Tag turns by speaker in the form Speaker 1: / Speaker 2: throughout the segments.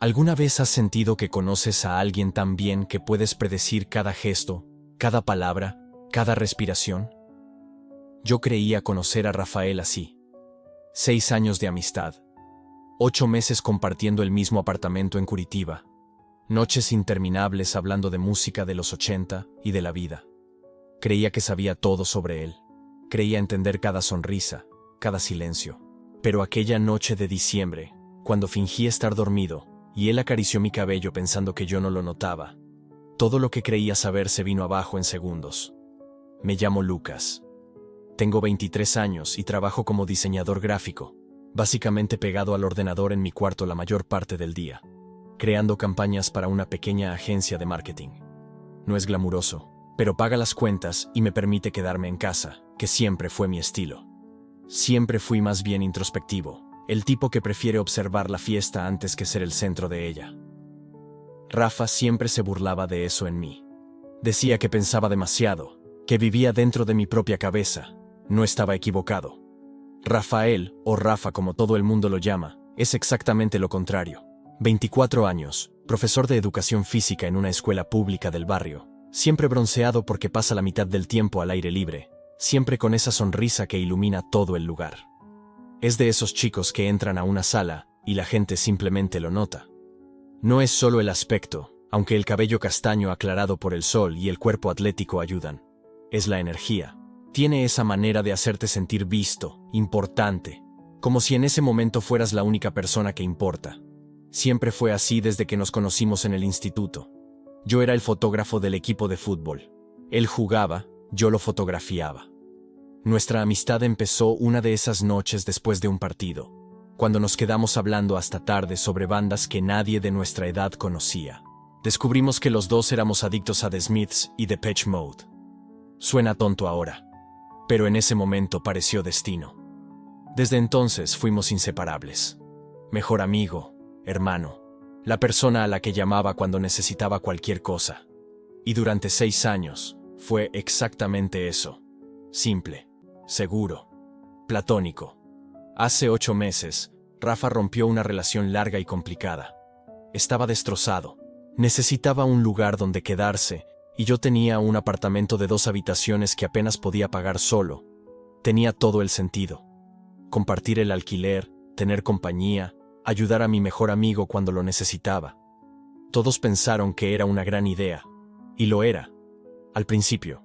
Speaker 1: ¿Alguna vez has sentido que conoces a alguien tan bien que puedes predecir cada gesto, cada palabra, cada respiración? Yo creía conocer a Rafael así. 6 años de amistad. 8 meses compartiendo el mismo apartamento en Curitiba. Noches interminables hablando de música de los 80 y de la vida. Creía que sabía todo sobre él. Creía entender cada sonrisa, cada silencio. Pero aquella noche de diciembre, cuando fingí estar dormido, y él acarició mi cabello pensando que yo no lo notaba, todo lo que creía saber se vino abajo en segundos. Me llamo Lucas. Tengo 23 años y trabajo como diseñador gráfico, básicamente pegado al ordenador en mi cuarto la mayor parte del día, creando campañas para una pequeña agencia de marketing. No es glamuroso, pero paga las cuentas y me permite quedarme en casa, que siempre fue mi estilo. Siempre fui más bien introspectivo, el tipo que prefiere observar la fiesta antes que ser el centro de ella. Rafa siempre se burlaba de eso en mí. Decía que pensaba demasiado, que vivía dentro de mi propia cabeza. No estaba equivocado. Rafael, o Rafa como todo el mundo lo llama, es exactamente lo contrario. 24 años, profesor de educación física en una escuela pública del barrio, siempre bronceado porque pasa la mitad del tiempo al aire libre, siempre con esa sonrisa que ilumina todo el lugar. Es de esos chicos que entran a una sala y la gente simplemente lo nota. No es solo el aspecto, aunque el cabello castaño aclarado por el sol y el cuerpo atlético ayudan. Es la energía. Tiene esa manera de hacerte sentir visto, importante, como si en ese momento fueras la única persona que importa. Siempre fue así desde que nos conocimos en el instituto. Yo era el fotógrafo del equipo de fútbol. Él jugaba, yo lo fotografiaba. Nuestra amistad empezó una de esas noches después de un partido, cuando nos quedamos hablando hasta tarde sobre bandas que nadie de nuestra edad conocía. Descubrimos que los dos éramos adictos a The Smiths y Depeche Mode. Suena tonto ahora, pero en ese momento pareció destino. Desde entonces fuimos inseparables. Mejor amigo, hermano, la persona a la que llamaba cuando necesitaba cualquier cosa. Y durante 6 años fue exactamente eso. Simple, seguro, platónico. Hace 8 meses, Rafa rompió una relación larga y complicada. Estaba destrozado. Necesitaba un lugar donde quedarse, y yo tenía un apartamento de 2 habitaciones que apenas podía pagar solo. Tenía todo el sentido. Compartir el alquiler, tener compañía, ayudar a mi mejor amigo cuando lo necesitaba. Todos pensaron que era una gran idea, y lo era, al principio.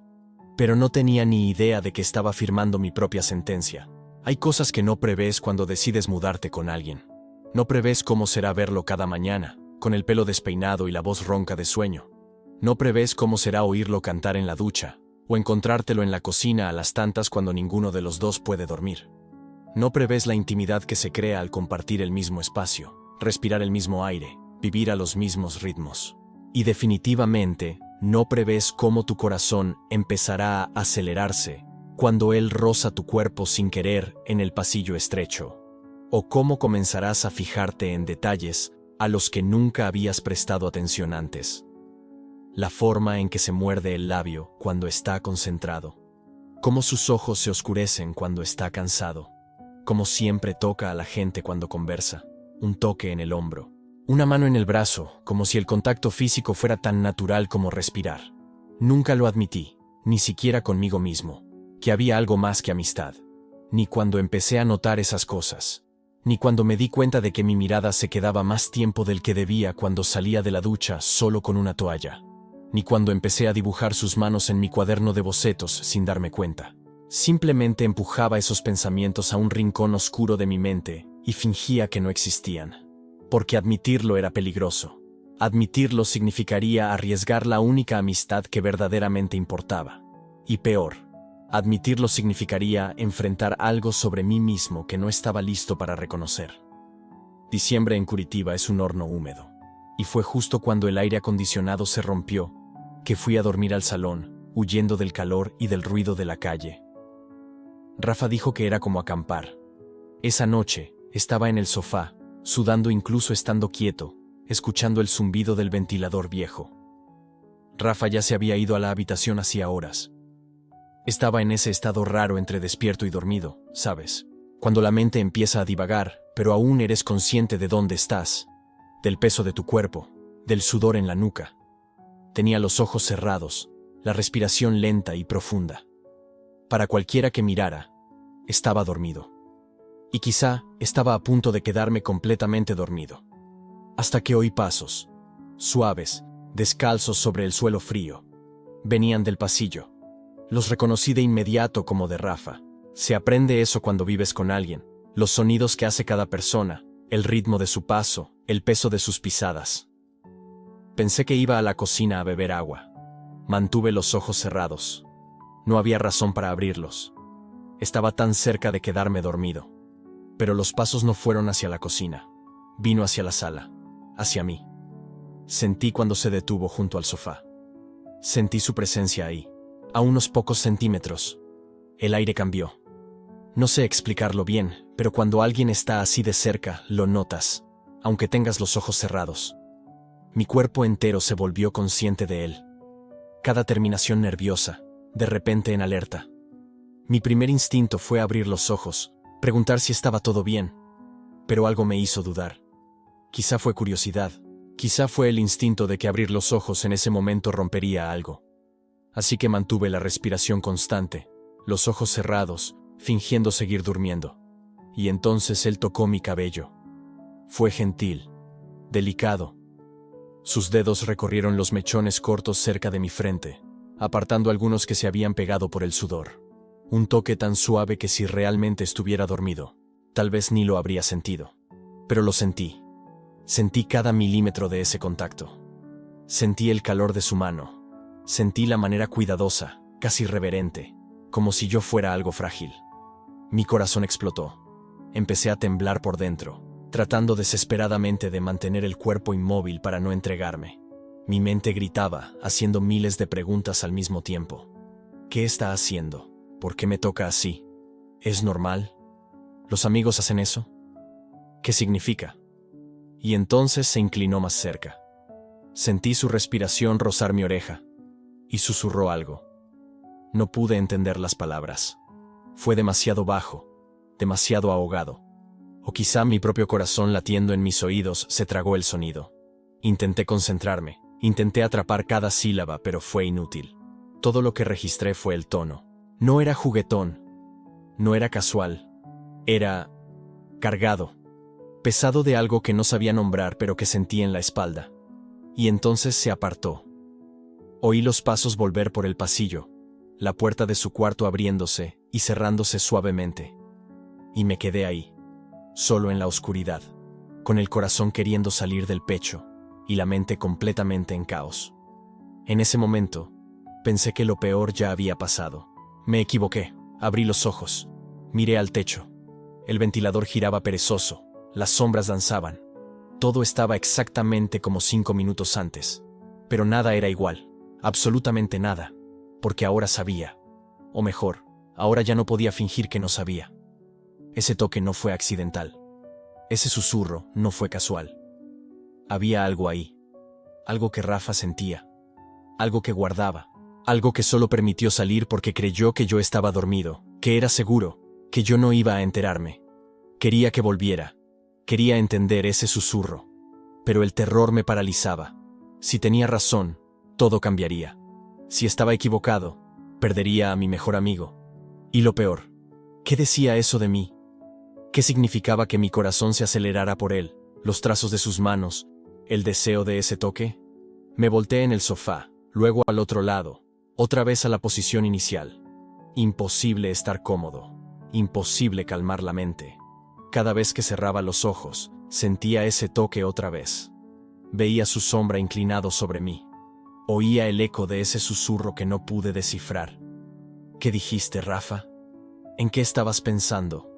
Speaker 1: Pero no tenía ni idea de que estaba firmando mi propia sentencia. Hay cosas que no prevés cuando decides mudarte con alguien. No prevés cómo será verlo cada mañana, con el pelo despeinado y la voz ronca de sueño. No prevés cómo será oírlo cantar en la ducha, o encontrártelo en la cocina a las tantas cuando ninguno de los dos puede dormir. No prevés la intimidad que se crea al compartir el mismo espacio, respirar el mismo aire, vivir a los mismos ritmos. Y definitivamente, no prevés cómo tu corazón empezará a acelerarse cuando él roza tu cuerpo sin querer en el pasillo estrecho, o cómo comenzarás a fijarte en detalles a los que nunca habías prestado atención antes. La forma en que se muerde el labio cuando está concentrado, cómo sus ojos se oscurecen cuando está cansado, cómo siempre toca a la gente cuando conversa, un toque en el hombro, una mano en el brazo, como si el contacto físico fuera tan natural como respirar. Nunca lo admití, ni siquiera conmigo mismo, que había algo más que amistad. Ni cuando empecé a notar esas cosas, ni cuando me di cuenta de que mi mirada se quedaba más tiempo del que debía cuando salía de la ducha solo con una toalla, ni cuando empecé a dibujar sus manos en mi cuaderno de bocetos sin darme cuenta. Simplemente empujaba esos pensamientos a un rincón oscuro de mi mente y fingía que no existían. Porque admitirlo era peligroso. Admitirlo significaría arriesgar la única amistad que verdaderamente importaba. Y peor, admitirlo significaría enfrentar algo sobre mí mismo que no estaba listo para reconocer. Diciembre en Curitiba es un horno húmedo. Y fue justo cuando el aire acondicionado se rompió que fui a dormir al salón, huyendo del calor y del ruido de la calle. Rafa dijo que era como acampar. Esa noche, estaba en el sofá, sudando incluso estando quieto, escuchando el zumbido del ventilador viejo. Rafa ya se había ido a la habitación hacía horas. Estaba en ese estado raro entre despierto y dormido, ¿sabes? Cuando la mente empieza a divagar, pero aún eres consciente de dónde estás. del peso de tu cuerpo, del sudor en la nuca. Tenía los ojos cerrados, la respiración lenta y profunda. Para cualquiera que mirara, estaba dormido. Y quizá estaba a punto de quedarme completamente dormido. Hasta que oí pasos, suaves, descalzos sobre el suelo frío. Venían del pasillo. Los reconocí de inmediato como de Rafa. Se aprende eso cuando vives con alguien. Los sonidos que hace cada persona, el ritmo de su paso, el peso de sus pisadas. Pensé que iba a la cocina a beber agua. Mantuve los ojos cerrados. No había razón para abrirlos. Estaba tan cerca de quedarme dormido. Pero los pasos no fueron hacia la cocina. Vino hacia la sala, hacia mí. Sentí cuando se detuvo junto al sofá. Sentí su presencia ahí, a unos pocos centímetros. El aire cambió. No sé explicarlo bien, pero cuando alguien está así de cerca, lo notas, aunque tengas los ojos cerrados. Mi cuerpo entero se volvió consciente de él. Cada terminación nerviosa, de repente en alerta. Mi primer instinto fue abrir los ojos, preguntar si estaba todo bien. Pero algo me hizo dudar. Quizá fue curiosidad, quizá fue el instinto de que abrir los ojos en ese momento rompería algo. Así que mantuve la respiración constante, los ojos cerrados, fingiendo seguir durmiendo. Y entonces él tocó mi cabello. Fue gentil, delicado. Sus dedos recorrieron los mechones cortos cerca de mi frente, apartando algunos que se habían pegado por el sudor. Un toque tan suave que si realmente estuviera dormido, tal vez ni lo habría sentido. Pero lo sentí. Sentí cada milímetro de ese contacto. Sentí el calor de su mano. Sentí la manera cuidadosa, casi reverente, como si yo fuera algo frágil. Mi corazón explotó. Empecé a temblar por dentro, tratando desesperadamente de mantener el cuerpo inmóvil para no entregarme. Mi mente gritaba, haciendo miles de preguntas al mismo tiempo. ¿Qué está haciendo? ¿Por qué me toca así? ¿Es normal? ¿Los amigos hacen eso? ¿Qué significa? Y entonces se inclinó más cerca. Sentí su respiración rozar mi oreja, y susurró algo. No pude entender las palabras. Fue demasiado bajo, demasiado ahogado. O quizá mi propio corazón latiendo en mis oídos se tragó el sonido. Intenté concentrarme, intenté atrapar cada sílaba, pero fue inútil. Todo lo que registré fue el tono. No era juguetón, no era casual, era cargado, pesado de algo que no sabía nombrar pero que sentí en la espalda. Y entonces se apartó. Oí los pasos volver por el pasillo, la puerta de su cuarto abriéndose y cerrándose suavemente. Y me quedé ahí, solo en la oscuridad, con el corazón queriendo salir del pecho y la mente completamente en caos. En ese momento, pensé que lo peor ya había pasado. Me equivoqué, abrí los ojos, miré al techo. El ventilador giraba perezoso, las sombras danzaban. Todo estaba exactamente como 5 minutos antes. Pero nada era igual, absolutamente nada, porque ahora sabía. O mejor, ahora ya no podía fingir que no sabía. Ese toque no fue accidental. Ese susurro no fue casual. Había algo ahí, algo que Rafa sentía, algo que guardaba. Algo que solo permitió salir porque creyó que yo estaba dormido, que era seguro, que yo no iba a enterarme. Quería que volviera. Quería entender ese susurro. Pero el terror me paralizaba. Si tenía razón, todo cambiaría. Si estaba equivocado, perdería a mi mejor amigo. Y lo peor, ¿qué decía eso de mí? ¿Qué significaba que mi corazón se acelerara por él, los trazos de sus manos, el deseo de ese toque? Me volteé en el sofá, luego al otro lado. Otra vez a la posición inicial. Imposible estar cómodo. Imposible calmar la mente. Cada vez que cerraba los ojos, sentía ese toque otra vez. Veía su sombra inclinado sobre mí. Oía el eco de ese susurro que no pude descifrar. ¿Qué dijiste, Rafa? ¿En qué estabas pensando?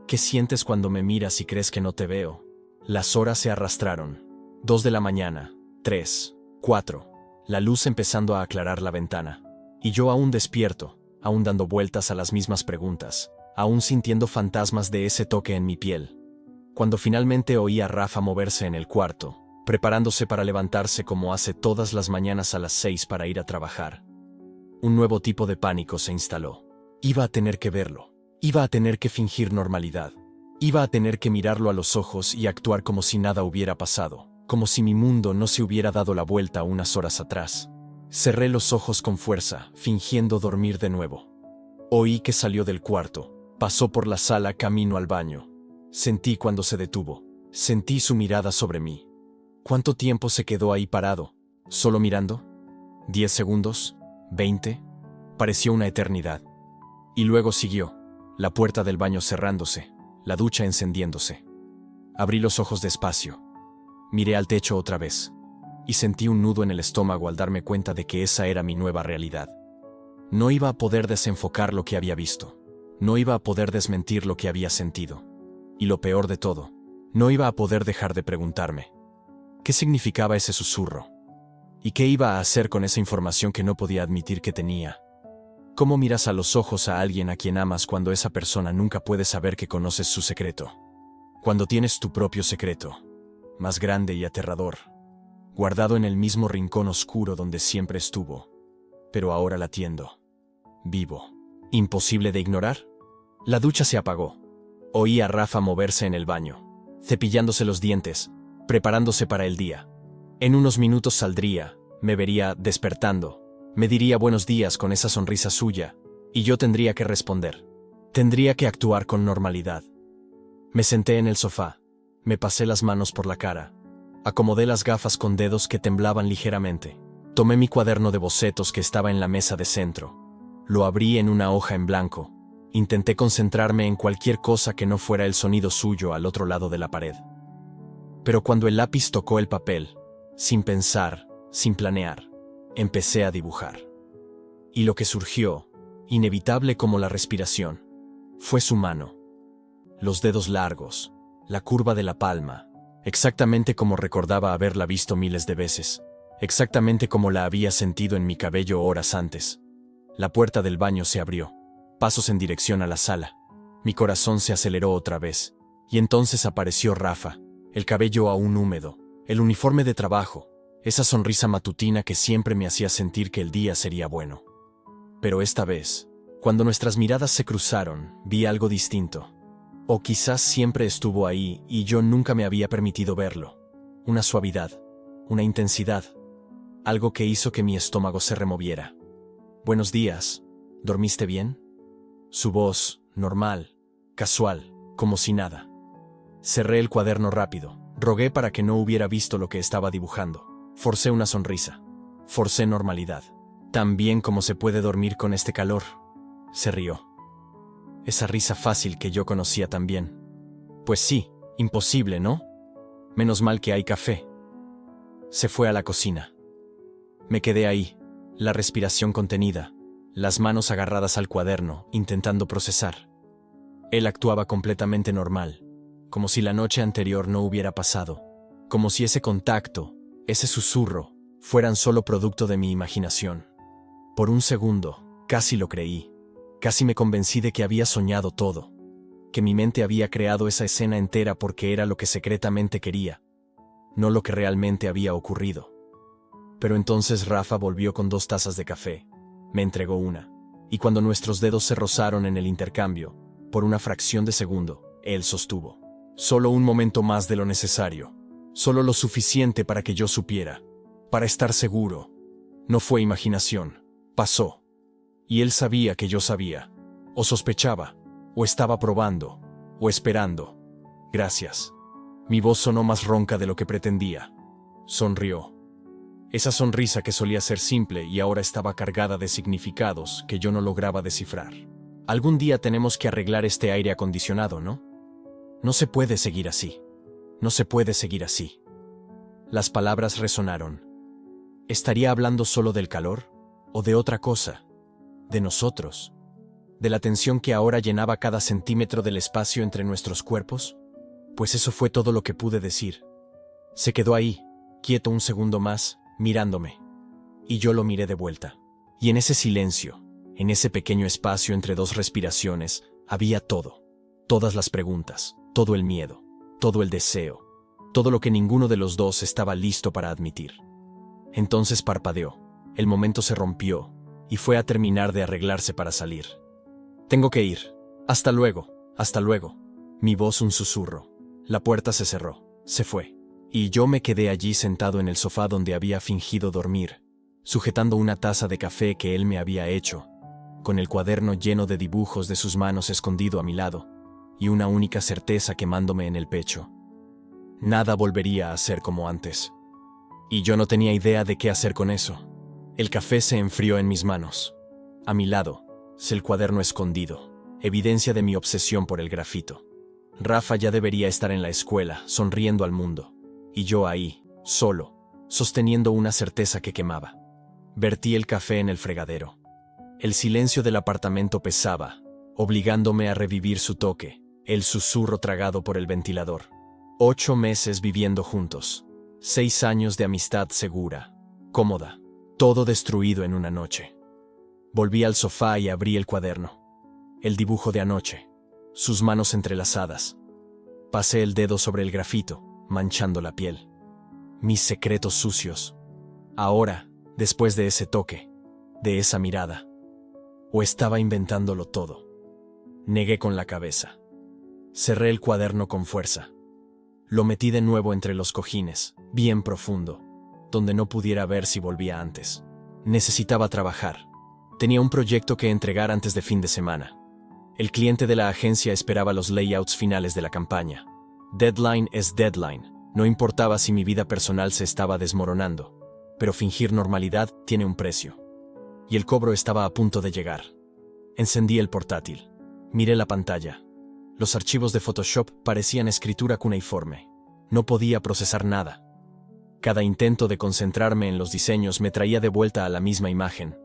Speaker 1: ¿Qué sientes cuando me miras y crees que no te veo? Las horas se arrastraron. 2 de la mañana, 3, 4. La luz empezando a aclarar la ventana. Y yo aún despierto, aún dando vueltas a las mismas preguntas, aún sintiendo fantasmas de ese toque en mi piel. Cuando finalmente oí a Rafa moverse en el cuarto, preparándose para levantarse como hace todas las mañanas a las 6 para ir a trabajar. Un nuevo tipo de pánico se instaló. Iba a tener que verlo. Iba a tener que fingir normalidad. Iba a tener que mirarlo a los ojos y actuar como si nada hubiera pasado. como si mi mundo no se hubiera dado la vuelta unas horas atrás. Cerré los ojos con fuerza, fingiendo dormir de nuevo. Oí que salió del cuarto, pasó por la sala camino al baño. Sentí cuando se detuvo, sentí su mirada sobre mí. ¿Cuánto tiempo se quedó ahí parado? ¿Solo mirando? ¿10 segundos? ¿20? Pareció una eternidad. Y luego siguió, la puerta del baño cerrándose, la ducha encendiéndose. Abrí los ojos despacio. Miré al techo otra vez, y sentí un nudo en el estómago al darme cuenta de que esa era mi nueva realidad. No iba a poder desenfocar lo que había visto. No iba a poder desmentir lo que había sentido. Y lo peor de todo, no iba a poder dejar de preguntarme: ¿qué significaba ese susurro? ¿Y qué iba a hacer con esa información que no podía admitir que tenía? ¿Cómo miras a los ojos a alguien a quien amas cuando esa persona nunca puede saber que conoces su secreto? Cuando tienes tu propio secreto, más grande y aterrador, guardado en el mismo rincón oscuro donde siempre estuvo, pero ahora latiendo, vivo, imposible de ignorar. La ducha se apagó. Oí a Rafa moverse en el baño, cepillándose los dientes, preparándose para el día. En unos minutos saldría, me vería despertando, me diría buenos días con esa sonrisa suya, y yo tendría que responder. Tendría que actuar con normalidad. Me senté en el sofá, me pasé las manos por la cara, acomodé las gafas con dedos que temblaban ligeramente, tomé mi cuaderno de bocetos que estaba en la mesa de centro, lo abrí en una hoja en blanco, intenté concentrarme en cualquier cosa que no fuera el sonido suyo al otro lado de la pared. Pero cuando el lápiz tocó el papel, sin pensar, sin planear, empecé a dibujar. Y lo que surgió, inevitable como la respiración, fue su mano. Los dedos largos, la curva de la palma, exactamente como recordaba haberla visto miles de veces, exactamente como la había sentido en mi cabello horas antes. La puerta del baño se abrió, pasos en dirección a la sala. Mi corazón se aceleró otra vez, y entonces apareció Rafa, el cabello aún húmedo, el uniforme de trabajo, esa sonrisa matutina que siempre me hacía sentir que el día sería bueno. Pero esta vez, cuando nuestras miradas se cruzaron, vi algo distinto. O quizás siempre estuvo ahí y yo nunca me había permitido verlo. Una suavidad, una intensidad, algo que hizo que mi estómago se removiera. «Buenos días, ¿dormiste bien?». Su voz, normal, casual, como si nada. Cerré el cuaderno rápido, rogué para que no hubiera visto lo que estaba dibujando. Forcé una sonrisa, forcé normalidad. «¿Tan bien como se puede dormir con este calor?». Se rió. Esa risa fácil que yo conocía tan bien. «Pues sí, imposible, ¿no? Menos mal que hay café». Se fue a la cocina. Me quedé ahí, la respiración contenida, las manos agarradas al cuaderno, intentando procesar. Él actuaba completamente normal, como si la noche anterior no hubiera pasado, como si ese contacto, ese susurro, fueran solo producto de mi imaginación. Por un segundo, casi lo creí. Casi me convencí de que había soñado todo, que mi mente había creado esa escena entera porque era lo que secretamente quería, no lo que realmente había ocurrido. Pero entonces Rafa volvió con 2 tazas de café, me entregó una, y cuando nuestros dedos se rozaron en el intercambio, por una fracción de segundo, él sostuvo: «Solo un momento más de lo necesario, solo lo suficiente para que yo supiera, para estar seguro. No fue imaginación, pasó». Y él sabía que yo sabía, o sospechaba, o estaba probando, o esperando. «Gracias». Mi voz sonó más ronca de lo que pretendía. Sonrió. Esa sonrisa que solía ser simple y ahora estaba cargada de significados que yo no lograba descifrar. «Algún día tenemos que arreglar este aire acondicionado, ¿no? No se puede seguir así. No se puede seguir así». Las palabras resonaron. ¿Estaría hablando solo del calor? ¿O de otra cosa? ¿De nosotros? ¿De la tensión que ahora llenaba cada centímetro del espacio entre nuestros cuerpos? Pues eso fue todo lo que pude decir. Se quedó ahí, quieto un segundo más, mirándome. Y yo lo miré de vuelta. Y en ese silencio, en ese pequeño espacio entre 2 respiraciones, había todo. Todas las preguntas, todo el miedo, todo el deseo, todo lo que ninguno de los dos estaba listo para admitir. Entonces parpadeó, el momento se rompió, y fue a terminar de arreglarse para salir. «Tengo que ir. Hasta luego, hasta luego». Mi voz un susurro. La puerta se cerró, se fue. Y yo me quedé allí sentado en el sofá donde había fingido dormir, sujetando una taza de café que él me había hecho, con el cuaderno lleno de dibujos de sus manos escondido a mi lado, y una única certeza quemándome en el pecho. Nada volvería a ser como antes. Y yo no tenía idea de qué hacer con eso. El café se enfrió en mis manos. A mi lado, el cuaderno escondido, evidencia de mi obsesión por el grafito. Rafa ya debería estar en la escuela, sonriendo al mundo. Y yo ahí, solo, sosteniendo una certeza que quemaba. Vertí el café en el fregadero. El silencio del apartamento pesaba, obligándome a revivir su toque, el susurro tragado por el ventilador. 8 meses viviendo juntos. 6 años de amistad segura, cómoda, todo destruido en una noche. Volví al sofá y abrí el cuaderno. El dibujo de anoche, sus manos entrelazadas. Pasé el dedo sobre el grafito, manchando la piel. Mis secretos sucios. Ahora, después de ese toque, de esa mirada. ¿O estaba inventándolo todo? Negué con la cabeza. Cerré el cuaderno con fuerza. Lo metí de nuevo entre los cojines, bien profundo, donde no pudiera ver si volvía antes. Necesitaba trabajar. Tenía un proyecto que entregar antes de fin de semana. El cliente de la agencia esperaba los layouts finales de la campaña. Deadline es deadline. No importaba si mi vida personal se estaba desmoronando, pero fingir normalidad tiene un precio. Y el cobro estaba a punto de llegar. Encendí el portátil. Miré la pantalla. Los archivos de Photoshop parecían escritura cuneiforme. No podía procesar nada. Cada intento de concentrarme en los diseños me traía de vuelta a la misma imagen.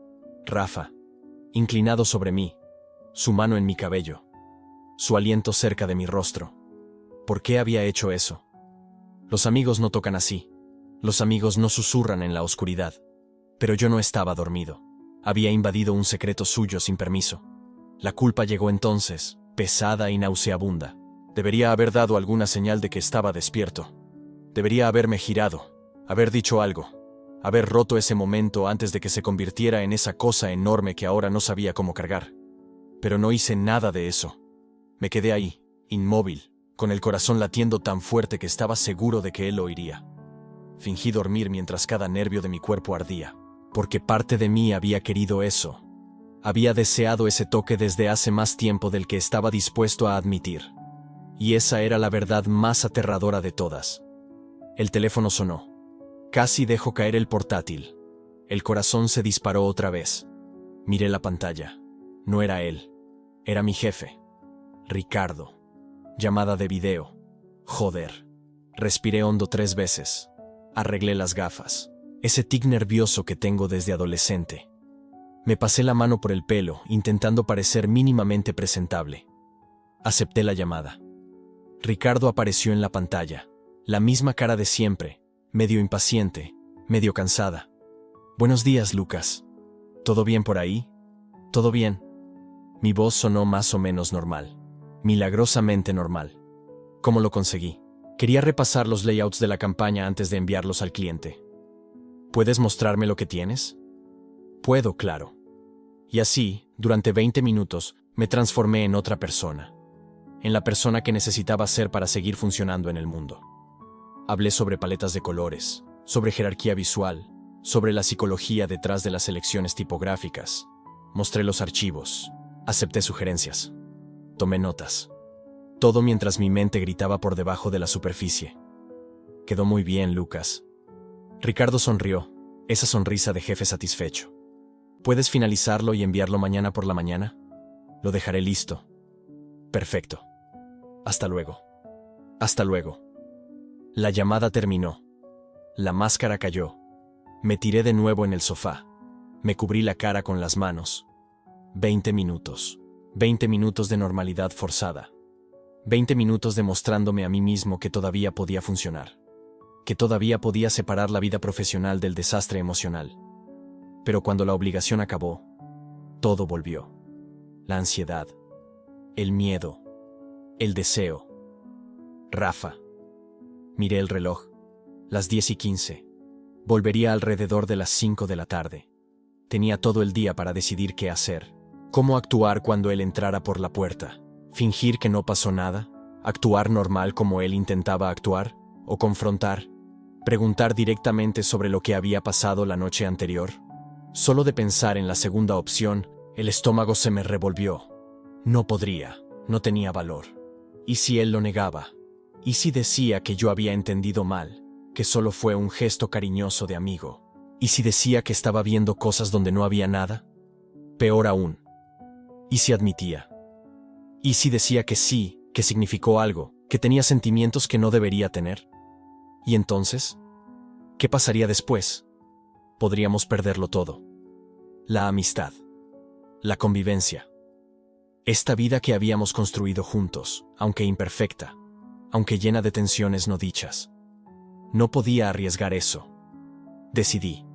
Speaker 1: Rafa, inclinado sobre mí, su mano en mi cabello, su aliento cerca de mi rostro. ¿Por qué había hecho eso? Los amigos no tocan así. Los amigos no susurran en la oscuridad. Pero yo no estaba dormido. Había invadido un secreto suyo sin permiso. La culpa llegó entonces, pesada y nauseabunda. Debería haber dado alguna señal de que estaba despierto. Debería haberme girado, haber dicho algo, haber roto ese momento antes de que se convirtiera en esa cosa enorme que ahora no sabía cómo cargar. Pero no hice nada de eso. Me quedé ahí, inmóvil, con el corazón latiendo tan fuerte que estaba seguro de que él oiría. Fingí dormir mientras cada nervio de mi cuerpo ardía, porque parte de mí había querido eso. Había deseado ese toque desde hace más tiempo del que estaba dispuesto a admitir. Y esa era la verdad más aterradora de todas. El teléfono sonó. Casi dejo caer el portátil. El corazón se disparó otra vez. Miré la pantalla. No era él. Era mi jefe. Ricardo. Llamada de video. Joder. Respiré hondo 3 veces. Arreglé las gafas. Ese tic nervioso que tengo desde adolescente. Me pasé la mano por el pelo, intentando parecer mínimamente presentable. Acepté la llamada. Ricardo apareció en la pantalla. La misma cara de siempre, medio impaciente, medio cansada. Buenos días, Lucas. ¿Todo bien por ahí? ¿Todo bien? Mi voz sonó más o menos normal. Milagrosamente normal. ¿Cómo lo conseguí? Quería repasar los layouts de la campaña antes de enviarlos al cliente. ¿Puedes mostrarme lo que tienes? Puedo, claro. Y así, durante 20 minutos, me transformé en otra persona. En la persona que necesitaba ser para seguir funcionando en el mundo. Hablé sobre paletas de colores, sobre jerarquía visual, sobre la psicología detrás de las elecciones tipográficas. Mostré los archivos, acepté sugerencias, tomé notas. Todo mientras mi mente gritaba por debajo de la superficie. Quedó muy bien, Lucas. Ricardo sonrió, esa sonrisa de jefe satisfecho. ¿Puedes finalizarlo y enviarlo mañana por la mañana? Lo dejaré listo. Perfecto. Hasta luego. Hasta luego. La llamada terminó. La máscara cayó. Me tiré de nuevo en el sofá. Me cubrí la cara con las manos. 20 minutos. 20 minutos de normalidad forzada. 20 minutos demostrándome a mí mismo que todavía podía funcionar. Que todavía podía separar la vida profesional del desastre emocional. Pero cuando la obligación acabó, todo volvió. La ansiedad. El miedo. El deseo. Rafa. Miré el reloj. Las 10:15. Volvería alrededor de las 5 de la tarde. Tenía todo el día para decidir qué hacer. Cómo actuar cuando él entrara por la puerta. Fingir que no pasó nada. Actuar normal como él intentaba actuar. O confrontar, Preguntar directamente sobre lo que había pasado la noche anterior. Solo de pensar en la segunda opción, el estómago se me revolvió. No podría, no tenía valor. ¿Y si él lo negaba? ¿Y si decía que yo había entendido mal, que solo fue un gesto cariñoso de amigo? ¿Y si decía que estaba viendo cosas donde no había nada? Peor aún. ¿Y si admitía? ¿Y si decía que sí, que significó algo, que tenía sentimientos que no debería tener? ¿Y entonces? ¿Qué pasaría después? Podríamos perderlo todo. La amistad. La convivencia. Esta vida que habíamos construido juntos, aunque imperfecta, aunque llena de tensiones no dichas. No podía arriesgar eso. Decidí.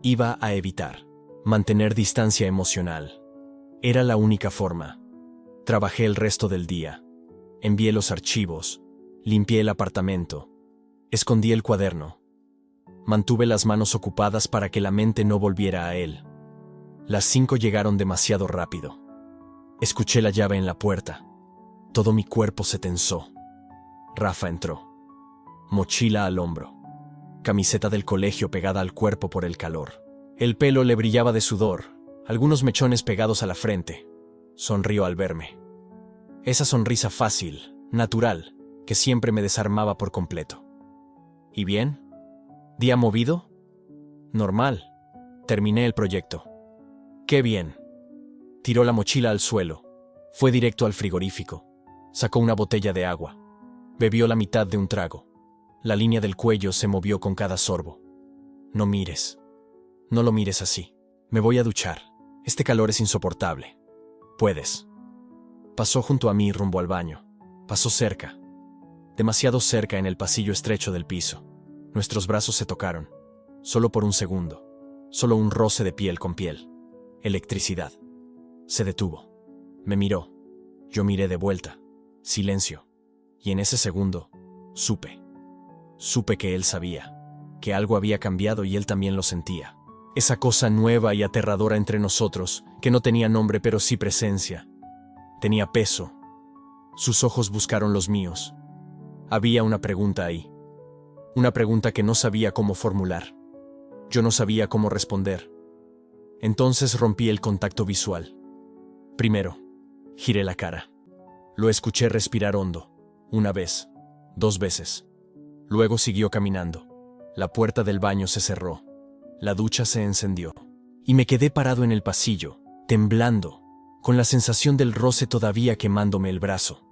Speaker 1: Iba a evitar. Mantener distancia emocional. Era la única forma. Trabajé el resto del día. Envié los archivos. Limpié el apartamento. Escondí el cuaderno. Mantuve las manos ocupadas para que la mente no volviera a él. Las 5 llegaron demasiado rápido. Escuché la llave en la puerta. Todo mi cuerpo se tensó. Rafa entró. Mochila al hombro. Camiseta del colegio pegada al cuerpo por el calor. El pelo le brillaba de sudor, algunos mechones pegados a la frente. Sonrió al verme. Esa sonrisa fácil, natural, que siempre me desarmaba por completo. ¿Y bien? ¿Día movido? Normal. Terminé el proyecto. ¡Qué bien! Tiró la mochila al suelo. Fue directo al frigorífico. Sacó una botella de agua. Bebió la mitad de un trago. La línea del cuello se movió con cada sorbo. No mires. No lo mires así. Me voy a duchar. Este calor es insoportable. Puedes. Pasó junto a mí rumbo al baño. Pasó cerca. Demasiado cerca en el pasillo estrecho del piso. Nuestros brazos se tocaron. Solo por un segundo. Solo un roce de piel con piel. Electricidad. Se detuvo. Me miró. Yo miré de vuelta. Silencio. Y en ese segundo, supe. Supe que él sabía. Que algo había cambiado y él también lo sentía. Esa cosa nueva y aterradora entre nosotros, que no tenía nombre pero sí presencia. Tenía peso. Sus ojos buscaron los míos. Había una pregunta ahí. Una pregunta que no sabía cómo formular. Yo no sabía cómo responder. Entonces rompí el contacto visual. Primero, giré la cara. Lo escuché respirar hondo. Una vez. 2 veces. Luego siguió caminando. La puerta del baño se cerró. La ducha se encendió. Y me quedé parado en el pasillo, temblando, con la sensación del roce todavía quemándome el brazo.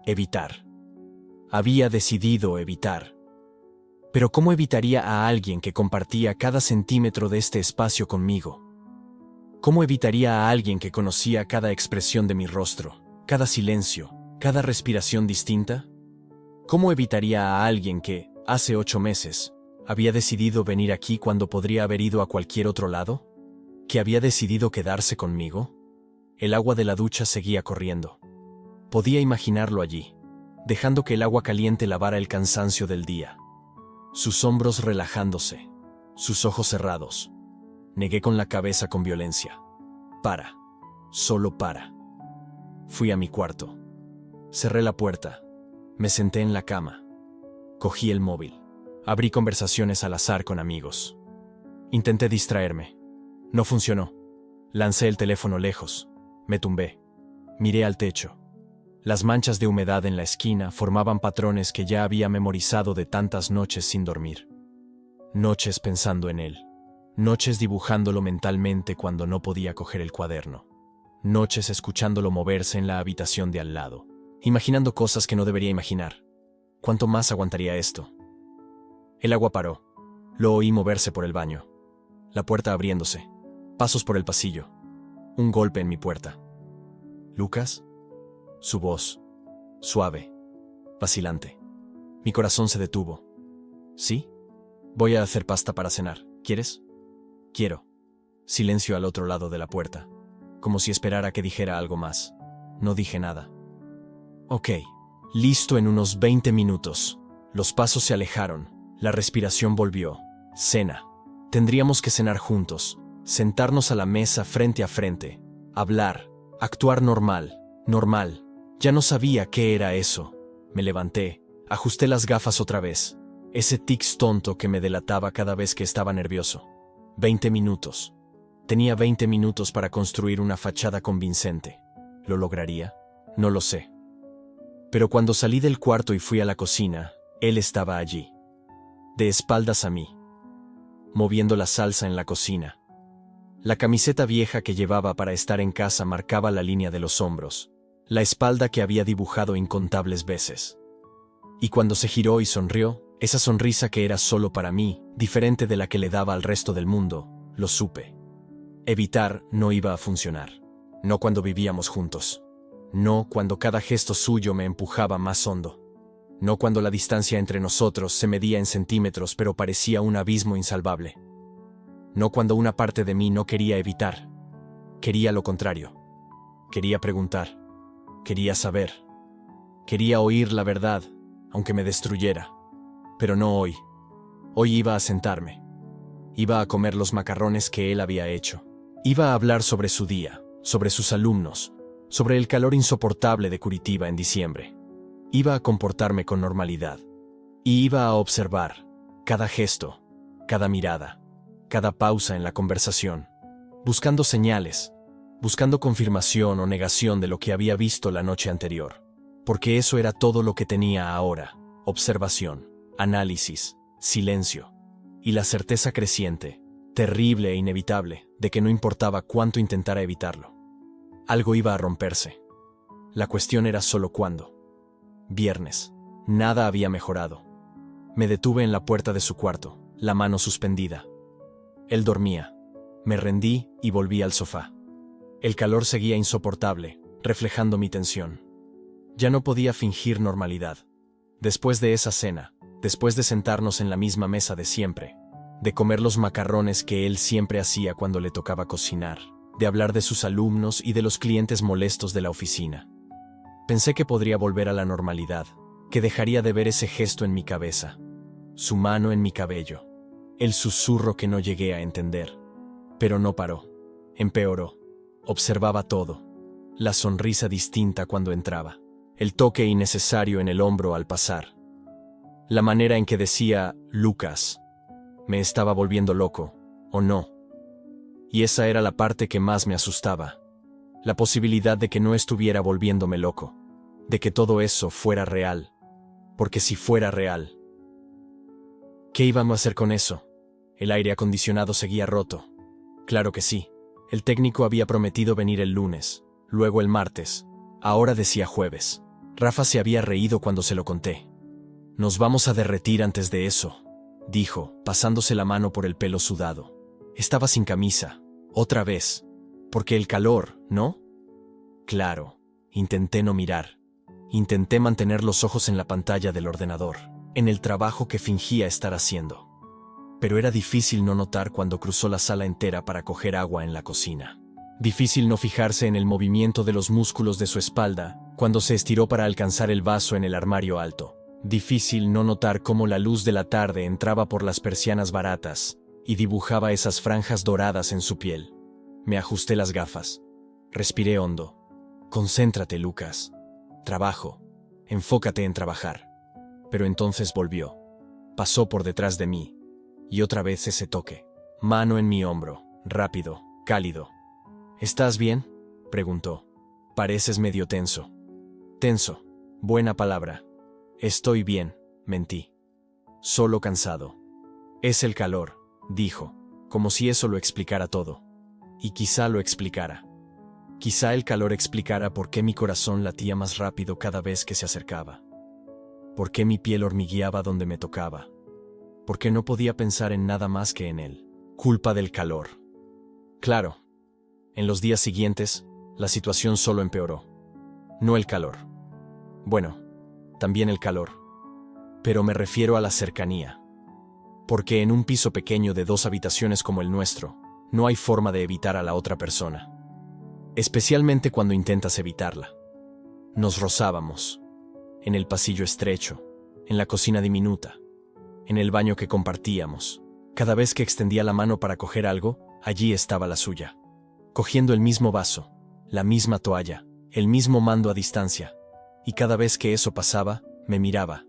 Speaker 1: Evitar. Había decidido evitar. Pero ¿cómo evitaría a alguien que compartía cada centímetro de este espacio conmigo? ¿Cómo evitaría a alguien que conocía cada expresión de mi rostro, cada silencio, cada respiración distinta? ¿Cómo evitaría a alguien que, hace 8 meses, había decidido venir aquí cuando podría haber ido a cualquier otro lado? ¿Que había decidido quedarse conmigo? El agua de la ducha seguía corriendo. Podía imaginarlo allí, dejando que el agua caliente lavara el cansancio del día. Sus hombros relajándose, sus ojos cerrados. Negué con la cabeza con violencia. Para. Solo para. Fui a mi cuarto. Cerré la puerta. Me senté en la cama. Cogí el móvil. Abrí conversaciones al azar con amigos. Intenté distraerme. No funcionó. Lancé el teléfono lejos. Me tumbé. Miré al techo. Las manchas de humedad en la esquina formaban patrones que ya había memorizado de tantas noches sin dormir. Noches pensando en él. Noches dibujándolo mentalmente cuando no podía coger el cuaderno. Noches escuchándolo moverse en la habitación de al lado. Imaginando cosas que no debería imaginar. ¿Cuánto más aguantaría esto? El agua paró. Lo oí moverse por el baño. La puerta abriéndose. Pasos por el pasillo. Un golpe en mi puerta. ¿Lucas? Su voz. Suave. Vacilante. Mi corazón se detuvo. ¿Sí? Voy a hacer pasta para cenar. ¿Quieres? Quiero. Silencio al otro lado de la puerta. Como si esperara que dijera algo más. No dije nada. Ok. Listo en unos 20 minutos. Los pasos se alejaron. La respiración volvió. Cena. Tendríamos que cenar juntos. Sentarnos a la mesa frente a frente. Hablar. Actuar normal. Normal. Ya no sabía qué era eso. Me levanté. Ajusté las gafas otra vez. Ese tics tonto que me delataba cada vez que estaba nervioso. 20 minutos. Tenía 20 minutos para construir una fachada convincente. ¿Lo lograría? No lo sé. Pero cuando salí del cuarto y fui a la cocina, él estaba allí. De espaldas a mí. Moviendo la salsa en la cocina. La camiseta vieja que llevaba para estar en casa marcaba la línea de los hombros, la espalda que había dibujado incontables veces. Y cuando se giró y sonrió, esa sonrisa que era solo para mí, diferente de la que le daba al resto del mundo, lo supe. Evitar no iba a funcionar. No cuando vivíamos juntos. No cuando cada gesto suyo me empujaba más hondo. No cuando la distancia entre nosotros se medía en centímetros pero parecía un abismo insalvable. No cuando una parte de mí no quería evitar. Quería lo contrario. Quería preguntar. Quería saber. Quería oír la verdad, aunque me destruyera. Pero no hoy. Hoy iba a sentarme. Iba a comer los macarrones que él había hecho. Iba a hablar sobre su día, sobre sus alumnos, sobre el calor insoportable de Curitiba en diciembre. Iba a comportarme con normalidad. Y iba a observar cada gesto, cada mirada, cada pausa en la conversación, buscando señales, buscando confirmación o negación de lo que había visto la noche anterior. Porque eso era todo lo que tenía ahora: observación, análisis, silencio, y la certeza creciente, terrible e inevitable, de que no importaba cuánto intentara evitarlo. Algo iba a romperse. La cuestión era solo cuándo. Viernes. Nada había mejorado. Me detuve en la puerta de su cuarto, la mano suspendida. Él dormía. Me rendí y volví al sofá. El calor seguía insoportable, reflejando mi tensión. Ya no podía fingir normalidad. Después de esa cena, después de sentarnos en la misma mesa de siempre, de comer los macarrones que él siempre hacía cuando le tocaba cocinar, de hablar de sus alumnos y de los clientes molestos de la oficina. Pensé que podría volver a la normalidad, que dejaría de ver ese gesto en mi cabeza, su mano en mi cabello, el susurro que no llegué a entender. Pero no paró, empeoró. Observaba todo, la sonrisa distinta cuando entraba, el toque innecesario en el hombro al pasar, la manera en que decía «Lucas». Me estaba volviendo loco, ¿o no? Y esa era la parte que más me asustaba. La posibilidad de que no estuviera volviéndome loco. De que todo eso fuera real. Porque si fuera real, ¿qué íbamos a hacer con eso? El aire acondicionado seguía roto. Claro que sí. El técnico había prometido venir el lunes, luego el martes. Ahora decía jueves. Rafa se había reído cuando se lo conté. Nos vamos a derretir antes de eso, dijo, pasándose la mano por el pelo sudado. Estaba sin camisa, otra vez. Porque el calor, ¿no? Claro, intenté no mirar. Intenté mantener los ojos en la pantalla del ordenador, en el trabajo que fingía estar haciendo. Pero era difícil no notar cuando cruzó la sala entera para coger agua en la cocina. Difícil no fijarse en el movimiento de los músculos de su espalda cuando se estiró para alcanzar el vaso en el armario alto. Difícil no notar cómo la luz de la tarde entraba por las persianas baratas y dibujaba esas franjas doradas en su piel. Me ajusté las gafas. Respiré hondo. Concéntrate, Lucas. Trabajo. Enfócate en trabajar. Pero entonces volvió. Pasó por detrás de mí. Y otra vez ese toque. Mano en mi hombro. Rápido. Cálido. ¿Estás bien?, preguntó. Pareces medio tenso. Tenso. Buena palabra. Estoy bien, mentí. Solo cansado. Es el calor, dijo, como si eso lo explicara todo. Y quizá lo explicara. Quizá el calor explicara por qué mi corazón latía más rápido cada vez que se acercaba. Por qué mi piel hormigueaba donde me tocaba. Por qué no podía pensar en nada más que en él. Culpa del calor. Claro. En los días siguientes, la situación solo empeoró. No el calor. Bueno, también el calor. Pero me refiero a la cercanía. Porque en un piso pequeño de 2 habitaciones como el nuestro, no hay forma de evitar a la otra persona. Especialmente cuando intentas evitarla. Nos rozábamos. En el pasillo estrecho, en la cocina diminuta, en el baño que compartíamos. Cada vez que extendía la mano para coger algo, allí estaba la suya. Cogiendo el mismo vaso, la misma toalla, el mismo mando a distancia. Y cada vez que eso pasaba, me miraba.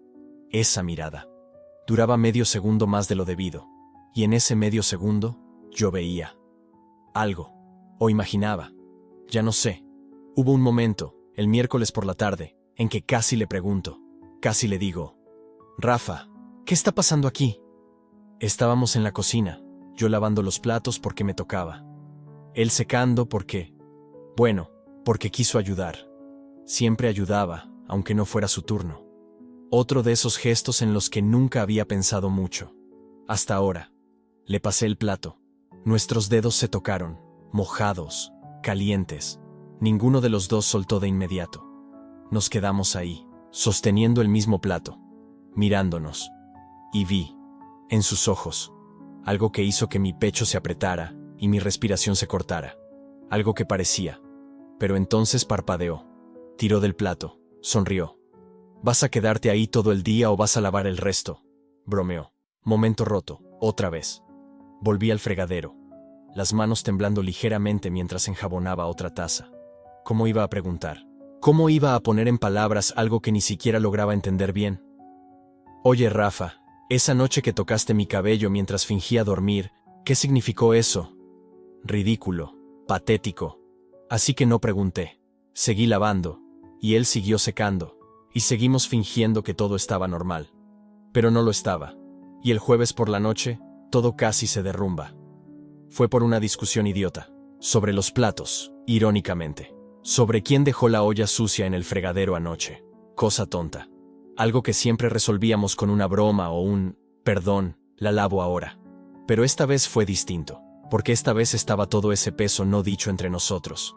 Speaker 1: Esa mirada. Duraba medio segundo más de lo debido, y en ese medio segundo yo veía algo, o imaginaba, ya no sé. Hubo un momento, el miércoles por la tarde, en que casi le pregunto, casi le digo: Rafa, ¿qué está pasando aquí? Estábamos en la cocina, yo lavando los platos porque me tocaba. Él secando porque quiso ayudar. Siempre ayudaba, aunque no fuera su turno. Otro de esos gestos en los que nunca había pensado mucho. Hasta ahora. Le pasé el plato. Nuestros dedos se tocaron, mojados, calientes. Ninguno de los dos soltó de inmediato. Nos quedamos ahí, sosteniendo el mismo plato, mirándonos. Y vi, en sus ojos, algo que hizo que mi pecho se apretara y mi respiración se cortara. Algo que parecía. Pero entonces parpadeó. Tiró del plato, sonrió. ¿Vas a quedarte ahí todo el día o vas a lavar el resto? Bromeó. Momento roto, otra vez. Volví al fregadero, las manos temblando ligeramente mientras enjabonaba otra taza. ¿Cómo iba a preguntar? ¿Cómo iba a poner en palabras algo que ni siquiera lograba entender bien? Oye, Rafa, esa noche que tocaste mi cabello mientras fingía dormir, ¿qué significó eso? Ridículo, patético. Así que no pregunté. Seguí lavando, y él siguió secando, y seguimos fingiendo que todo estaba normal. Pero no lo estaba. Y el jueves por la noche, todo casi se derrumba. Fue por una discusión idiota. Sobre los platos, irónicamente. Sobre quién dejó la olla sucia en el fregadero anoche. Cosa tonta. Algo que siempre resolvíamos con una broma o un «perdón, la lavo ahora». Pero esta vez fue distinto, porque esta vez estaba todo ese peso no dicho entre nosotros.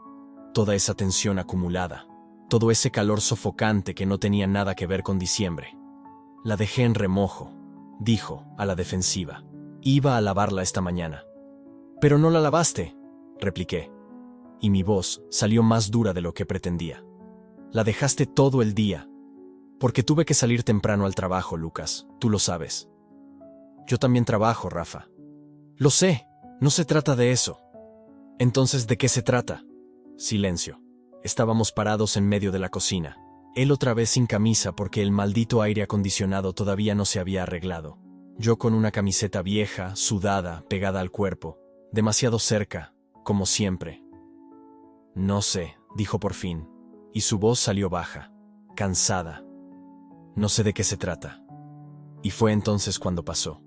Speaker 1: Toda esa tensión acumulada. Todo ese calor sofocante que no tenía nada que ver con diciembre. La dejé en remojo, dijo, a la defensiva. Iba a lavarla esta mañana. «Pero no la lavaste», repliqué. Y mi voz salió más dura de lo que pretendía. «La dejaste todo el día. Porque tuve que salir temprano al trabajo, Lucas, tú lo sabes». «Yo también trabajo, Rafa». «Lo sé, no se trata de eso». «Entonces, ¿de qué se trata?» Silencio. Estábamos parados en medio de la cocina. Él otra vez sin camisa porque el maldito aire acondicionado todavía no se había arreglado. Yo con una camiseta vieja, sudada, pegada al cuerpo. Demasiado cerca, como siempre. «No sé», dijo por fin, y su voz salió baja, cansada. «No sé de qué se trata». Y fue entonces cuando pasó.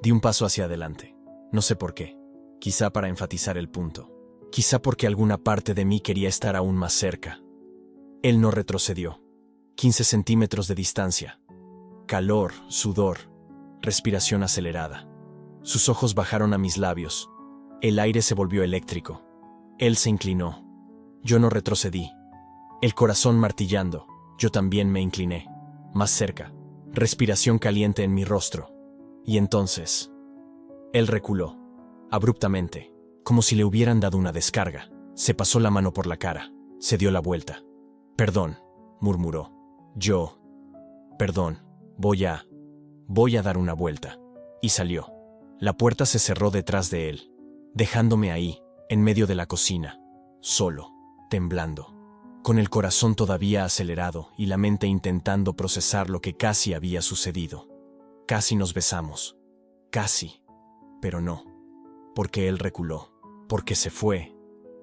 Speaker 1: Di un paso hacia adelante. No sé por qué. Quizá para enfatizar el punto. Quizá porque alguna parte de mí quería estar aún más cerca. Él no retrocedió. 15 centímetros de distancia. Calor, sudor, respiración acelerada. Sus ojos bajaron a mis labios. El aire se volvió eléctrico. Él se inclinó. Yo no retrocedí. El corazón martillando. Yo también me incliné. Más cerca. Respiración caliente en mi rostro. Y entonces... Él reculó. Abruptamente. Como si le hubieran dado una descarga. Se pasó la mano por la cara. Se dio la vuelta. «Perdón», murmuró. «Perdón, voy a dar una vuelta». Y salió. La puerta se cerró detrás de él, dejándome ahí, en medio de la cocina, solo, temblando, con el corazón todavía acelerado y la mente intentando procesar lo que casi había sucedido. Casi nos besamos. Casi. Pero no. Porque él reculó. Porque se fue.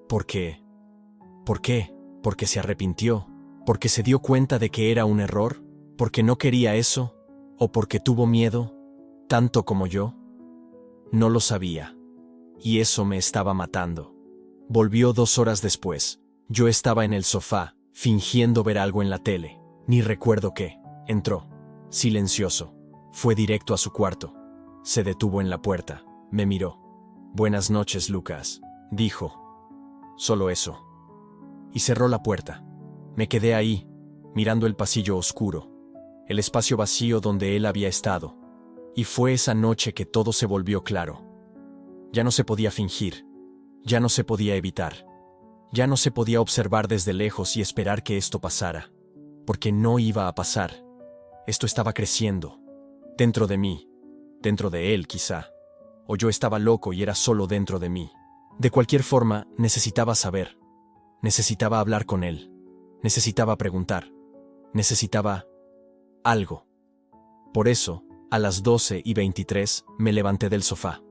Speaker 1: ¿Por qué? Porque se arrepintió. Porque se dio cuenta de que era un error. Porque no quería eso. ¿O porque tuvo miedo? ¿Tanto como yo? No lo sabía. Y eso me estaba matando. Volvió 2 horas después. Yo estaba en el sofá, fingiendo ver algo en la tele. Ni recuerdo qué. Entró. Silencioso. Fue directo a su cuarto. Se detuvo en la puerta. Me miró. «Buenas noches, Lucas», dijo. Solo eso. Y cerró la puerta. Me quedé ahí, mirando el pasillo oscuro, el espacio vacío donde él había estado. Y fue esa noche que todo se volvió claro. Ya no se podía fingir. Ya no se podía evitar. Ya no se podía observar desde lejos y esperar que esto pasara. Porque no iba a pasar. Esto estaba creciendo. Dentro de mí. Dentro de él, quizá. O yo estaba loco y era solo dentro de mí. De cualquier forma, necesitaba saber. Necesitaba hablar con él. Necesitaba preguntar. Necesitaba algo. Por eso, A las 12:23 me levanté del sofá.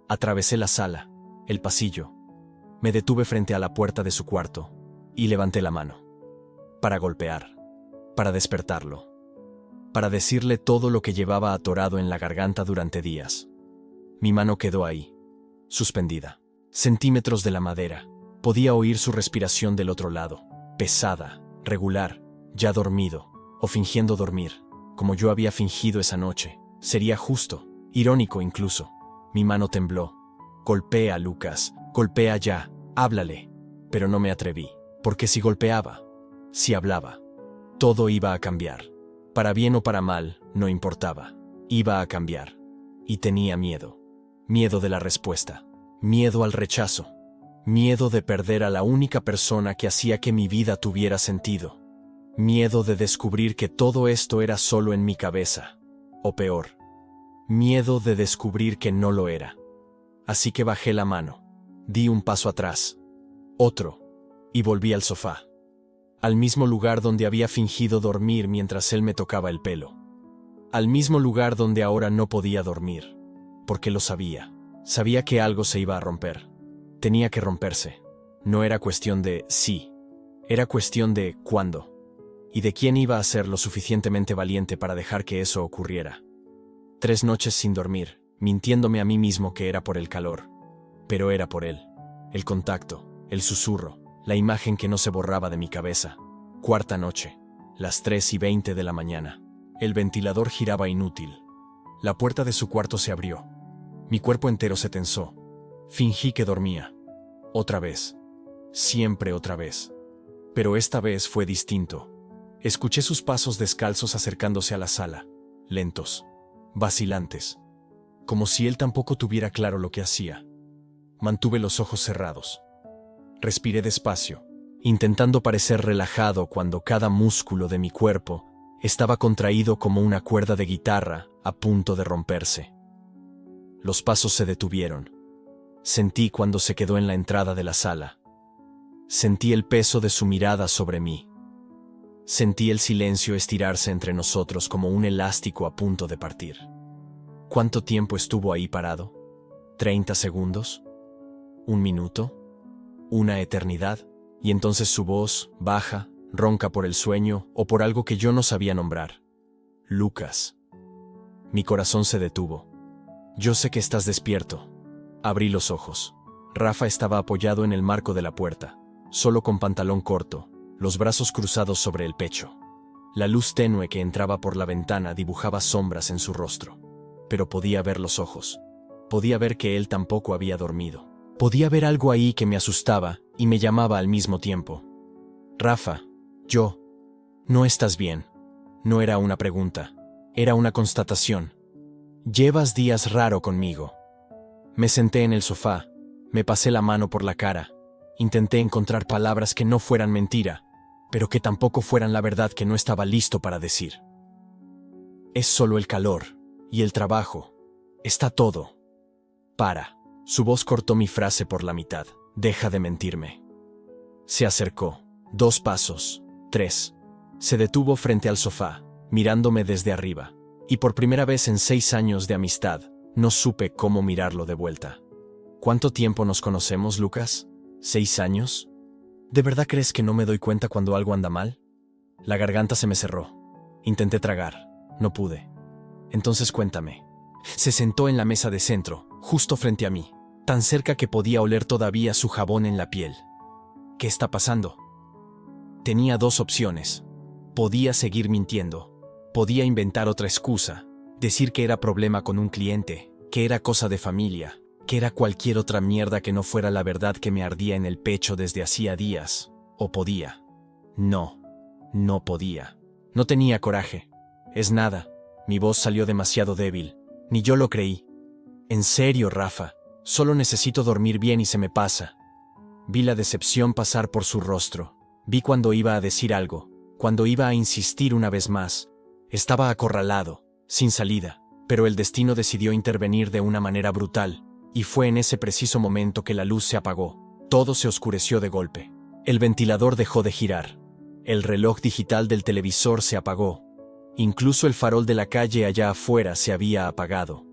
Speaker 1: Atravesé la sala, el pasillo. Me detuve frente a la puerta de su cuarto y levanté la mano. Para golpear, para despertarlo, para decirle todo lo que llevaba atorado en la garganta durante días. Mi mano quedó ahí, suspendida, centímetros de la madera. Podía oír su respiración del otro lado, pesada, regular, ya dormido, o fingiendo dormir, como yo había fingido esa noche. Sería justo, irónico incluso. Mi mano tembló. Golpea, Lucas, golpea ya, háblale. Pero no me atreví, porque si golpeaba, si hablaba, todo iba a cambiar. Para bien o para mal, no importaba. Iba a cambiar. Y tenía miedo. Miedo de la respuesta. Miedo al rechazo. Miedo de perder a la única persona que hacía que mi vida tuviera sentido. Miedo de descubrir que todo esto era solo en mi cabeza. O peor, miedo de descubrir que no lo era. Así que bajé la mano. Di un paso atrás. Otro. Y volví al sofá. Al mismo lugar donde había fingido dormir mientras él me tocaba el pelo. Al mismo lugar donde ahora no podía dormir. Porque lo sabía. Sabía que algo se iba a romper. Tenía que romperse. No era cuestión de sí. Era cuestión de cuándo. Y de quién iba a ser lo suficientemente valiente para dejar que eso ocurriera. 3 noches sin dormir, mintiéndome a mí mismo que era por el calor. Pero era por él. El contacto, el susurro, la imagen que no se borraba de mi cabeza. 4ª noche, las 3:20 de la mañana. El ventilador giraba inútil. La puerta de su cuarto se abrió. Mi cuerpo entero se tensó. Fingí que dormía. Otra vez. Siempre otra vez. Pero esta vez fue distinto. Escuché sus pasos descalzos acercándose a la sala, lentos, vacilantes, como si él tampoco tuviera claro lo que hacía. Mantuve los ojos cerrados. Respiré despacio, intentando parecer relajado cuando cada músculo de mi cuerpo estaba contraído como una cuerda de guitarra a punto de romperse. Los pasos se detuvieron. Sentí cuando se quedó en la entrada de la sala. Sentí el peso de su mirada sobre mí. Sentí el silencio estirarse entre nosotros como un elástico a punto de partir. ¿Cuánto tiempo estuvo ahí parado? ¿30 segundos? ¿1 minuto? ¿Una eternidad? Y entonces su voz, baja, ronca por el sueño o por algo que yo no sabía nombrar. Lucas. Mi corazón se detuvo. Yo sé que estás despierto. Abrí los ojos. Rafa estaba apoyado en el marco de la puerta, solo con pantalón corto, los brazos cruzados sobre el pecho. La luz tenue que entraba por la ventana dibujaba sombras en su rostro. Pero podía ver los ojos. Podía ver que él tampoco había dormido. Podía ver algo ahí que me asustaba y me llamaba al mismo tiempo. Rafa, no estás bien. No era una pregunta, era una constatación. Llevas días raro conmigo. Me senté en el sofá, me pasé la mano por la cara. Intenté encontrar palabras que no fueran mentira, pero que tampoco fueran la verdad que no estaba listo para decir. Es solo el calor y el trabajo. Está todo. Para. Su voz cortó mi frase por la mitad. Deja de mentirme. Se acercó. 2 pasos. 3. Se detuvo frente al sofá, mirándome desde arriba. Y por primera vez en 6 años de amistad, no supe cómo mirarlo de vuelta. ¿Cuánto tiempo nos conocemos, Lucas? ¿6 años? ¿De verdad crees que no me doy cuenta cuando algo anda mal? La garganta se me cerró. Intenté tragar. No pude. Entonces cuéntame. Se sentó en la mesa de centro, justo frente a mí, tan cerca que podía oler todavía su jabón en la piel. ¿Qué está pasando? Tenía 2 opciones. Podía seguir mintiendo. Podía inventar otra excusa. Decir que era problema con un cliente, que era cosa de familia, que era cualquier otra mierda que no fuera la verdad que me ardía en el pecho desde hacía días. O podía. No podía. No tenía coraje. Es nada. Mi voz salió demasiado débil. Ni yo lo creí. En serio, Rafa. Solo necesito dormir bien y se me pasa. Vi la decepción pasar por su rostro. Vi cuando iba a decir algo, cuando iba a insistir una vez más. Estaba acorralado, sin salida, pero el destino decidió intervenir de una manera brutal. Y fue en ese preciso momento que la luz se apagó. Todo se oscureció de golpe. El ventilador dejó de girar. El reloj digital del televisor se apagó. Incluso el farol de la calle allá afuera se había apagado.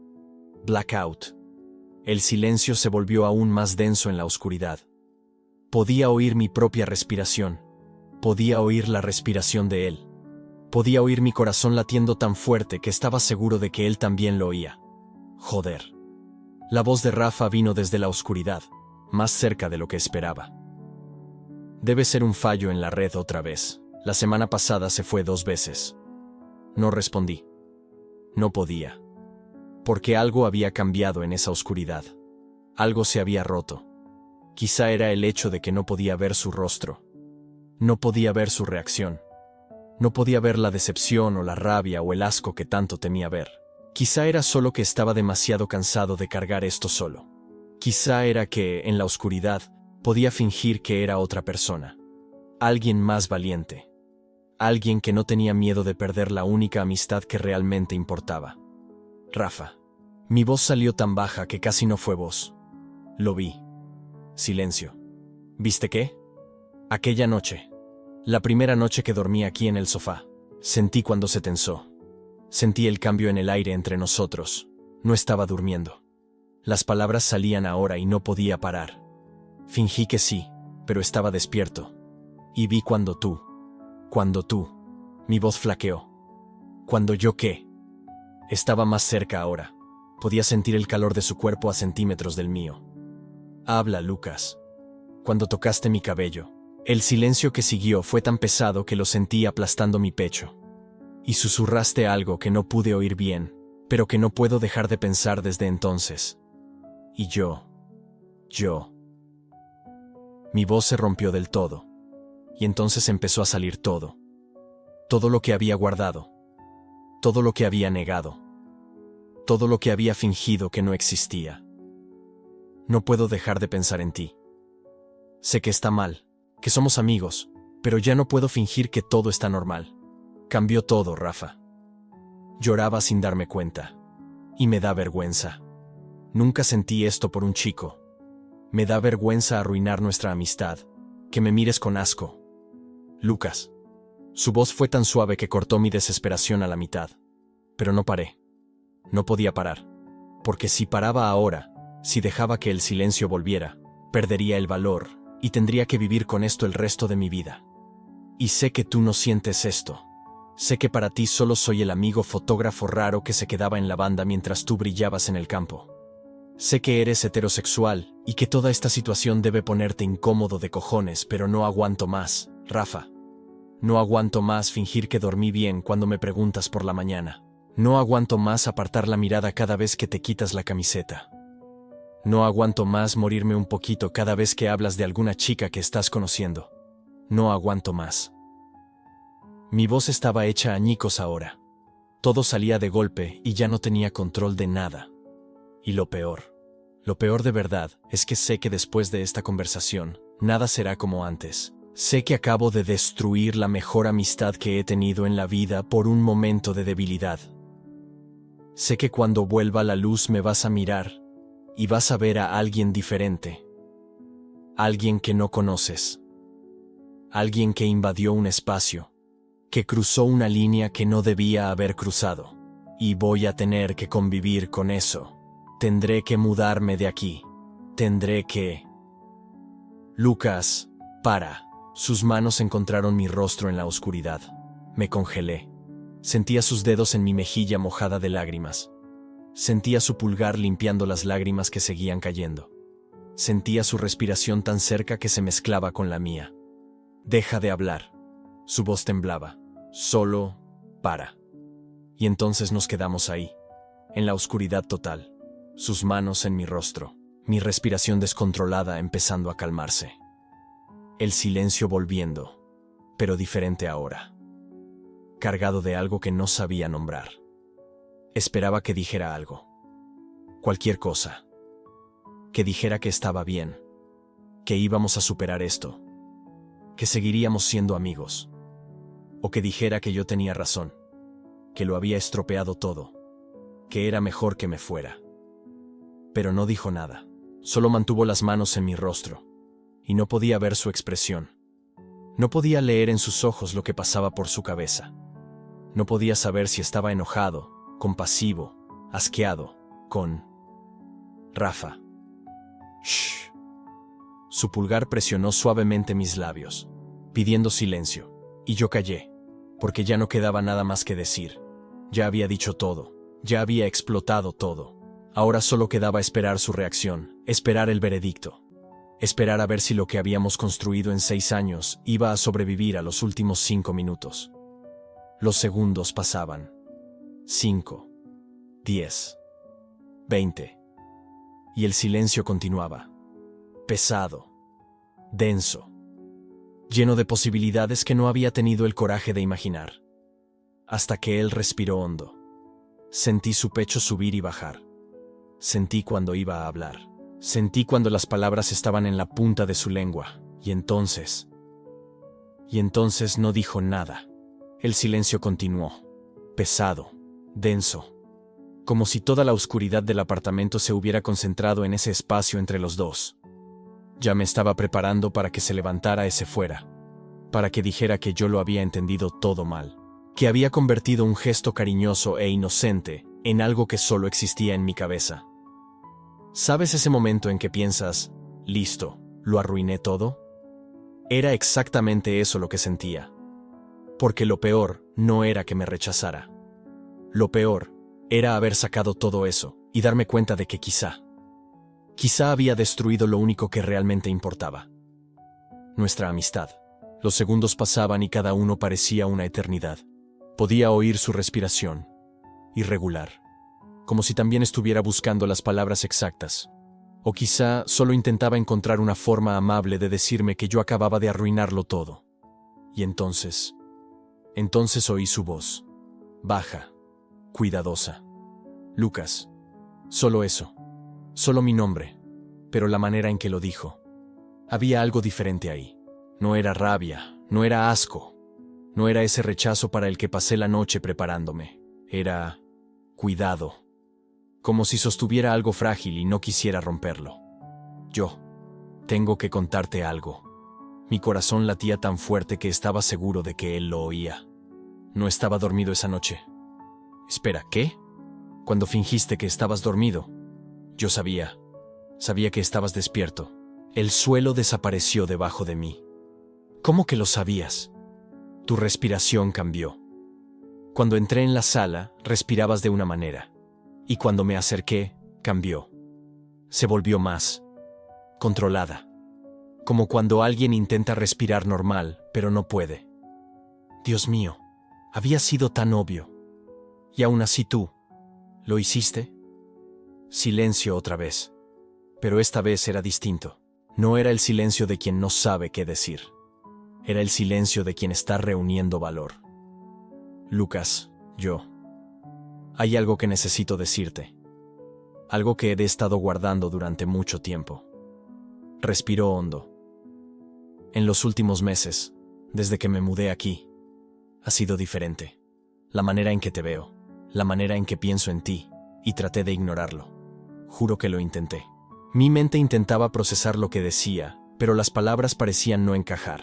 Speaker 1: Blackout. El silencio se volvió aún más denso en la oscuridad. Podía oír mi propia respiración. Podía oír la respiración de él. Podía oír mi corazón latiendo tan fuerte que estaba seguro de que él también lo oía. Joder. La voz de Rafa vino desde la oscuridad, más cerca de lo que esperaba. Debe ser un fallo en la red otra vez. La semana pasada se fue 2 veces. No respondí. No podía. Porque algo había cambiado en esa oscuridad. Algo se había roto. Quizá era el hecho de que no podía ver su rostro. No podía ver su reacción. No podía ver la decepción o la rabia o el asco que tanto temía ver. Quizá era solo que estaba demasiado cansado de cargar esto solo. Quizá era que, en la oscuridad, podía fingir que era otra persona. Alguien más valiente. Alguien que no tenía miedo de perder la única amistad que realmente importaba. Rafa. Mi voz salió tan baja que casi no fue voz. Lo vi. Silencio. ¿Viste qué? Aquella noche. La primera noche que dormí aquí en el sofá. Sentí cuando se tensó. Sentí el cambio en el aire entre nosotros. No estaba durmiendo. Las palabras salían ahora y no podía parar. Fingí que sí, pero estaba despierto. Y vi cuando tú. Mi voz flaqueó. Cuando yo qué. Estaba más cerca ahora. Podía sentir el calor de su cuerpo a centímetros del mío. Habla, Lucas. Cuando tocaste mi cabello. El silencio que siguió fue tan pesado que lo sentí aplastando mi pecho. Y susurraste algo que no pude oír bien, pero que no puedo dejar de pensar desde entonces. Y yo. Mi voz se rompió del todo. Y entonces empezó a salir todo. Todo lo que había guardado. Todo lo que había negado. Todo lo que había fingido que no existía. No puedo dejar de pensar en ti. Sé que está mal, que somos amigos, pero ya no puedo fingir que todo está normal. Cambió todo, Rafa. Lloraba sin darme cuenta. Y me da vergüenza. Nunca sentí esto por un chico. Me da vergüenza arruinar nuestra amistad. Que me mires con asco. Lucas. Su voz fue tan suave que cortó mi desesperación a la mitad. Pero no paré. No podía parar. Porque si paraba ahora, si dejaba que el silencio volviera, perdería el valor, y tendría que vivir con esto el resto de mi vida. Y sé que tú no sientes esto. Sé que para ti solo soy el amigo fotógrafo raro que se quedaba en la banda mientras tú brillabas en el campo. Sé que eres heterosexual, y que toda esta situación debe ponerte incómodo de cojones, pero no aguanto más, Rafa. No aguanto más fingir que dormí bien cuando me preguntas por la mañana. No aguanto más apartar la mirada cada vez que te quitas la camiseta. No aguanto más morirme un poquito cada vez que hablas de alguna chica que estás conociendo. No aguanto más. Mi voz estaba hecha añicos ahora. Todo salía de golpe y ya no tenía control de nada. Y lo peor de verdad, es que sé que después de esta conversación, nada será como antes. Sé que acabo de destruir la mejor amistad que he tenido en la vida por un momento de debilidad. Sé que cuando vuelva la luz me vas a mirar y vas a ver a alguien diferente. Alguien que no conoces. Alguien que invadió un espacio, que cruzó una línea que no debía haber cruzado. Y voy a tener que convivir con eso. Tendré que mudarme de aquí. Tendré que... Lucas, para. Sus manos encontraron mi rostro en la oscuridad. Me congelé. Sentía sus dedos en mi mejilla mojada de lágrimas. Sentía su pulgar limpiando las lágrimas que seguían cayendo. Sentía su respiración tan cerca que se mezclaba con la mía. Deja de hablar. Su voz temblaba. Solo, para. Y entonces nos quedamos ahí, en la oscuridad total. Sus manos en mi rostro, mi respiración descontrolada empezando a calmarse. El silencio volviendo, pero diferente ahora. Cargado de algo que no sabía nombrar. Esperaba que dijera algo. Cualquier cosa. Que dijera que estaba bien. Que íbamos a superar esto. Que seguiríamos siendo amigos. O que dijera que yo tenía razón. Que lo había estropeado todo. Que era mejor que me fuera. Pero no dijo nada. Solo mantuvo las manos en mi rostro. Y no podía ver su expresión. No podía leer en sus ojos lo que pasaba por su cabeza. No podía saber si estaba enojado, compasivo, asqueado, con Rafa. Shh. Su pulgar presionó suavemente mis labios, pidiendo silencio, y yo callé, porque ya no quedaba nada más que decir. Ya había dicho todo, ya había explotado todo. Ahora solo quedaba esperar su reacción, esperar el veredicto. Esperar a ver si lo que habíamos construido en 6 años iba a sobrevivir a los últimos 5 minutos. Los segundos pasaban. 5, 10, 20. Y el silencio continuaba. Pesado, denso, lleno de posibilidades que no había tenido el coraje de imaginar. Hasta que él respiró hondo. Sentí su pecho subir y bajar. Sentí cuando iba a hablar. Sentí cuando las palabras estaban en la punta de su lengua. Y entonces no dijo nada. El silencio continuó. Pesado, denso. Como si toda la oscuridad del apartamento se hubiera concentrado en ese espacio entre los dos. Ya me estaba preparando para que se levantara ese fuera. Para que dijera que yo lo había entendido todo mal. Que había convertido un gesto cariñoso e inocente en algo que solo existía en mi cabeza. ¿Sabes ese momento en que piensas, listo, lo arruiné todo? Era exactamente eso lo que sentía. Porque lo peor no era que me rechazara. Lo peor era haber sacado todo eso y darme cuenta de que quizá había destruido lo único que realmente importaba. Nuestra amistad. Los segundos pasaban y cada uno parecía una eternidad. Podía oír su respiración, irregular, como si también estuviera buscando las palabras exactas. O quizá solo intentaba encontrar una forma amable de decirme que yo acababa de arruinarlo todo. Y entonces oí su voz, baja, cuidadosa. Lucas. Solo eso. Solo mi nombre. Pero la manera en que lo dijo. Había algo diferente ahí. No era rabia, no era asco. No era ese rechazo para el que pasé la noche preparándome. Era cuidado. Como si sostuviera algo frágil y no quisiera romperlo. Yo tengo que contarte algo. Mi corazón latía tan fuerte que estaba seguro de que él lo oía. No estaba dormido esa noche. Espera, ¿qué? Cuando fingiste que estabas dormido. Yo sabía que estabas despierto. El suelo desapareció debajo de mí. ¿Cómo que lo sabías? Tu respiración cambió. Cuando entré en la sala, respirabas de una manera. Y cuando me acerqué, cambió. Se volvió más controlada. Como cuando alguien intenta respirar normal, pero no puede. Dios mío, había sido tan obvio. Y aún así tú, ¿lo hiciste? Silencio otra vez. Pero esta vez era distinto. No era el silencio de quien no sabe qué decir. Era el silencio de quien está reuniendo valor. Lucas, hay algo que necesito decirte. Algo que he estado guardando durante mucho tiempo. Respiró hondo. En los últimos meses, desde que me mudé aquí, ha sido diferente. La manera en que te veo, la manera en que pienso en ti, y traté de ignorarlo. Juro que lo intenté. Mi mente intentaba procesar lo que decía, pero las palabras parecían no encajar.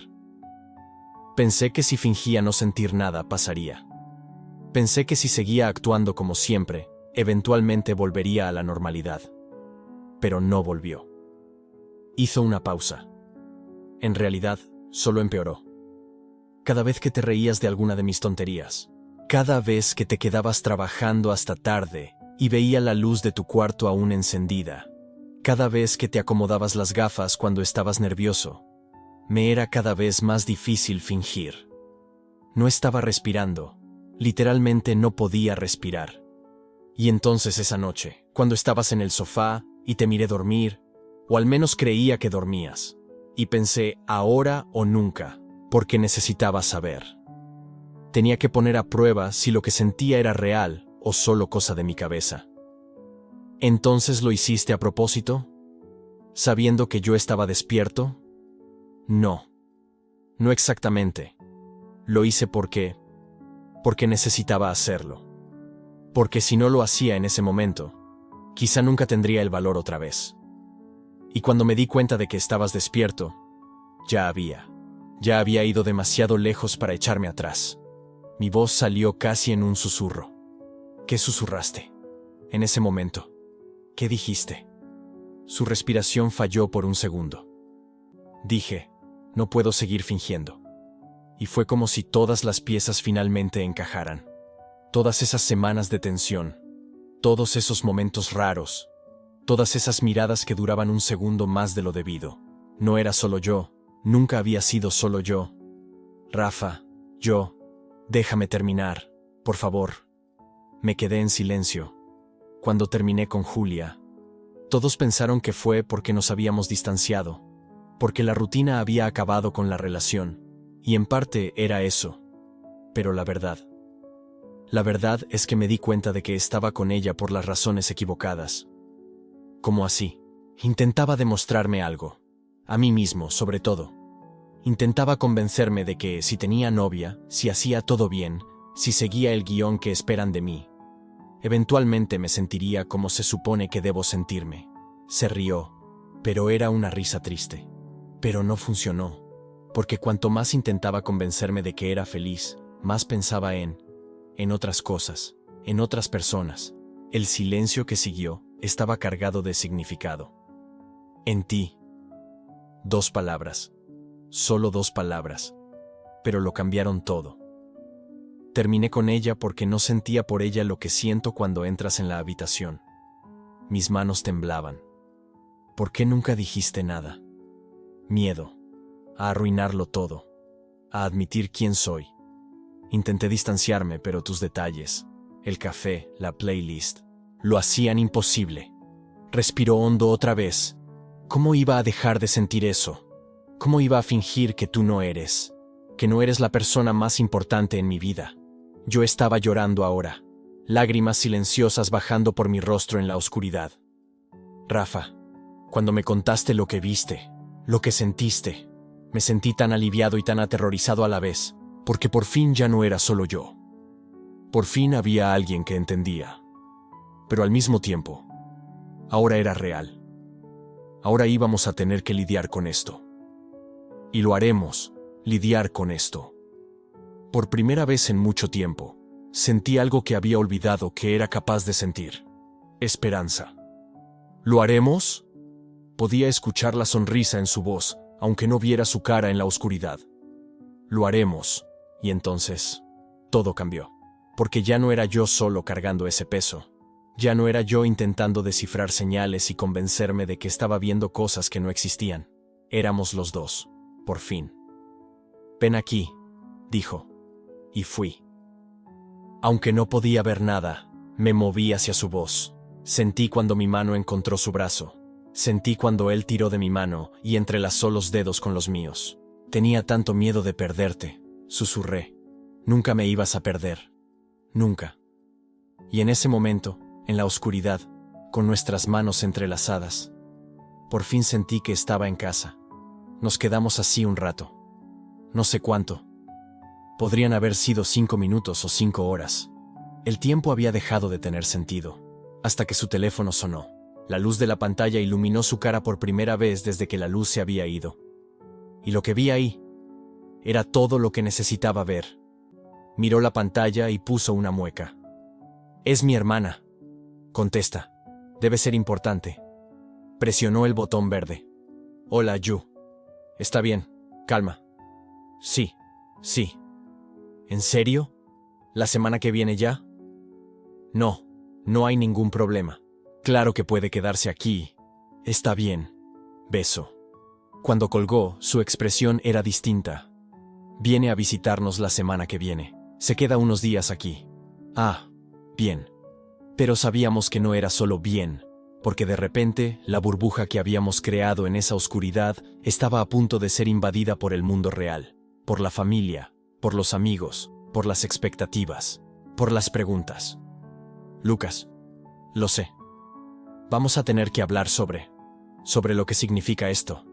Speaker 1: Pensé que si fingía no sentir nada pasaría. Pensé que si seguía actuando como siempre, eventualmente volvería a la normalidad. Pero no volvió. Hizo una pausa. En realidad, solo empeoró. Cada vez que te reías de alguna de mis tonterías, cada vez que te quedabas trabajando hasta tarde y veía la luz de tu cuarto aún encendida, cada vez que te acomodabas las gafas cuando estabas nervioso, me era cada vez más difícil fingir. No estaba respirando. Literalmente no podía respirar. Y entonces esa noche, cuando estabas en el sofá y te miré dormir, o al menos creía que dormías, y pensé ahora o nunca, porque necesitaba saber. Tenía que poner a prueba si lo que sentía era real o solo cosa de mi cabeza. ¿Entonces lo hiciste a propósito? ¿Sabiendo que yo estaba despierto? No. No exactamente. Lo hice porque necesitaba hacerlo. Porque si no lo hacía en ese momento, quizá nunca tendría el valor otra vez. Y cuando me di cuenta de que estabas despierto, ya había ido demasiado lejos para echarme atrás. Mi voz salió casi en un susurro. ¿Qué susurraste? En ese momento. ¿Qué dijiste? Su respiración falló por un segundo. Dije, no puedo seguir fingiendo. Y fue como si todas las piezas finalmente encajaran. Todas esas semanas de tensión, todos esos momentos raros, todas esas miradas que duraban un segundo más de lo debido. No era solo yo, nunca había sido solo yo. Rafa, déjame terminar, por favor. Me quedé en silencio. Cuando terminé con Julia, todos pensaron que fue porque nos habíamos distanciado, porque la rutina había acabado con la relación, y en parte era eso. Pero la verdad es que me di cuenta de que estaba con ella por las razones equivocadas. ¿Cómo así? Intentaba demostrarme algo, a mí mismo sobre todo. Intentaba convencerme de que si tenía novia, si hacía todo bien, si seguía el guión que esperan de mí, eventualmente me sentiría como se supone que debo sentirme. Se rió, pero era una risa triste. Pero no funcionó, porque cuanto más intentaba convencerme de que era feliz, más pensaba en otras cosas, en otras personas. El silencio que siguió estaba cargado de significado. En ti. 2 palabras. Solo 2 palabras. Pero lo cambiaron todo. Terminé con ella porque no sentía por ella lo que siento cuando entras en la habitación. Mis manos temblaban. ¿Por qué nunca dijiste nada? Miedo. A arruinarlo todo. A admitir quién soy. Intenté distanciarme, pero tus detalles, el café, la playlist, lo hacían imposible. Respiró hondo otra vez. ¿Cómo iba a dejar de sentir eso? ¿Cómo iba a fingir que tú no eres? Que no eres la persona más importante en mi vida. Yo estaba llorando ahora, lágrimas silenciosas bajando por mi rostro en la oscuridad. Rafa, cuando me contaste lo que viste, lo que sentiste, me sentí tan aliviado y tan aterrorizado a la vez, porque por fin ya no era solo yo. Por fin había alguien que entendía. Pero al mismo tiempo, ahora era real. Ahora íbamos a tener que lidiar con esto. Y lo haremos, lidiar con esto. Por primera vez en mucho tiempo, sentí algo que había olvidado que era capaz de sentir. Esperanza. ¿Lo haremos? Podía escuchar la sonrisa en su voz, aunque no viera su cara en la oscuridad. Lo haremos. Y entonces, todo cambió. Porque ya no era yo solo cargando ese peso. Ya no era yo intentando descifrar señales y convencerme de que estaba viendo cosas que no existían. Éramos los dos, por fin. Ven aquí, dijo. Y fui. Aunque no podía ver nada, me moví hacia su voz. Sentí cuando mi mano encontró su brazo. Sentí cuando él tiró de mi mano y entrelazó los dedos con los míos. Tenía tanto miedo de perderte, susurré. Nunca me ibas a perder. Nunca. Y en ese momento, en la oscuridad, con nuestras manos entrelazadas, por fin sentí que estaba en casa. Nos quedamos así un rato. No sé cuánto. Podrían haber sido 5 minutos o 5 horas. El tiempo había dejado de tener sentido, hasta que su teléfono sonó. La luz de la pantalla iluminó su cara por primera vez desde que la luz se había ido. Y lo que vi ahí era todo lo que necesitaba ver. Miró la pantalla y puso una mueca. Es mi hermana. Contesta. Debe ser importante. Presionó el botón verde. Hola, Yu. Está bien. Calma. Sí. ¿En serio? ¿La semana que viene ya? No, no hay ningún problema. Claro que puede quedarse aquí. Está bien. Beso. Cuando colgó, su expresión era distinta. Viene a visitarnos la semana que viene. Se queda unos días aquí. Ah, bien. Pero sabíamos que no era solo bien, porque de repente la burbuja que habíamos creado en esa oscuridad estaba a punto de ser invadida por el mundo real, por la familia, por los amigos, por las expectativas, por las preguntas. Lucas, lo sé. Vamos a tener que hablar sobre lo que significa esto,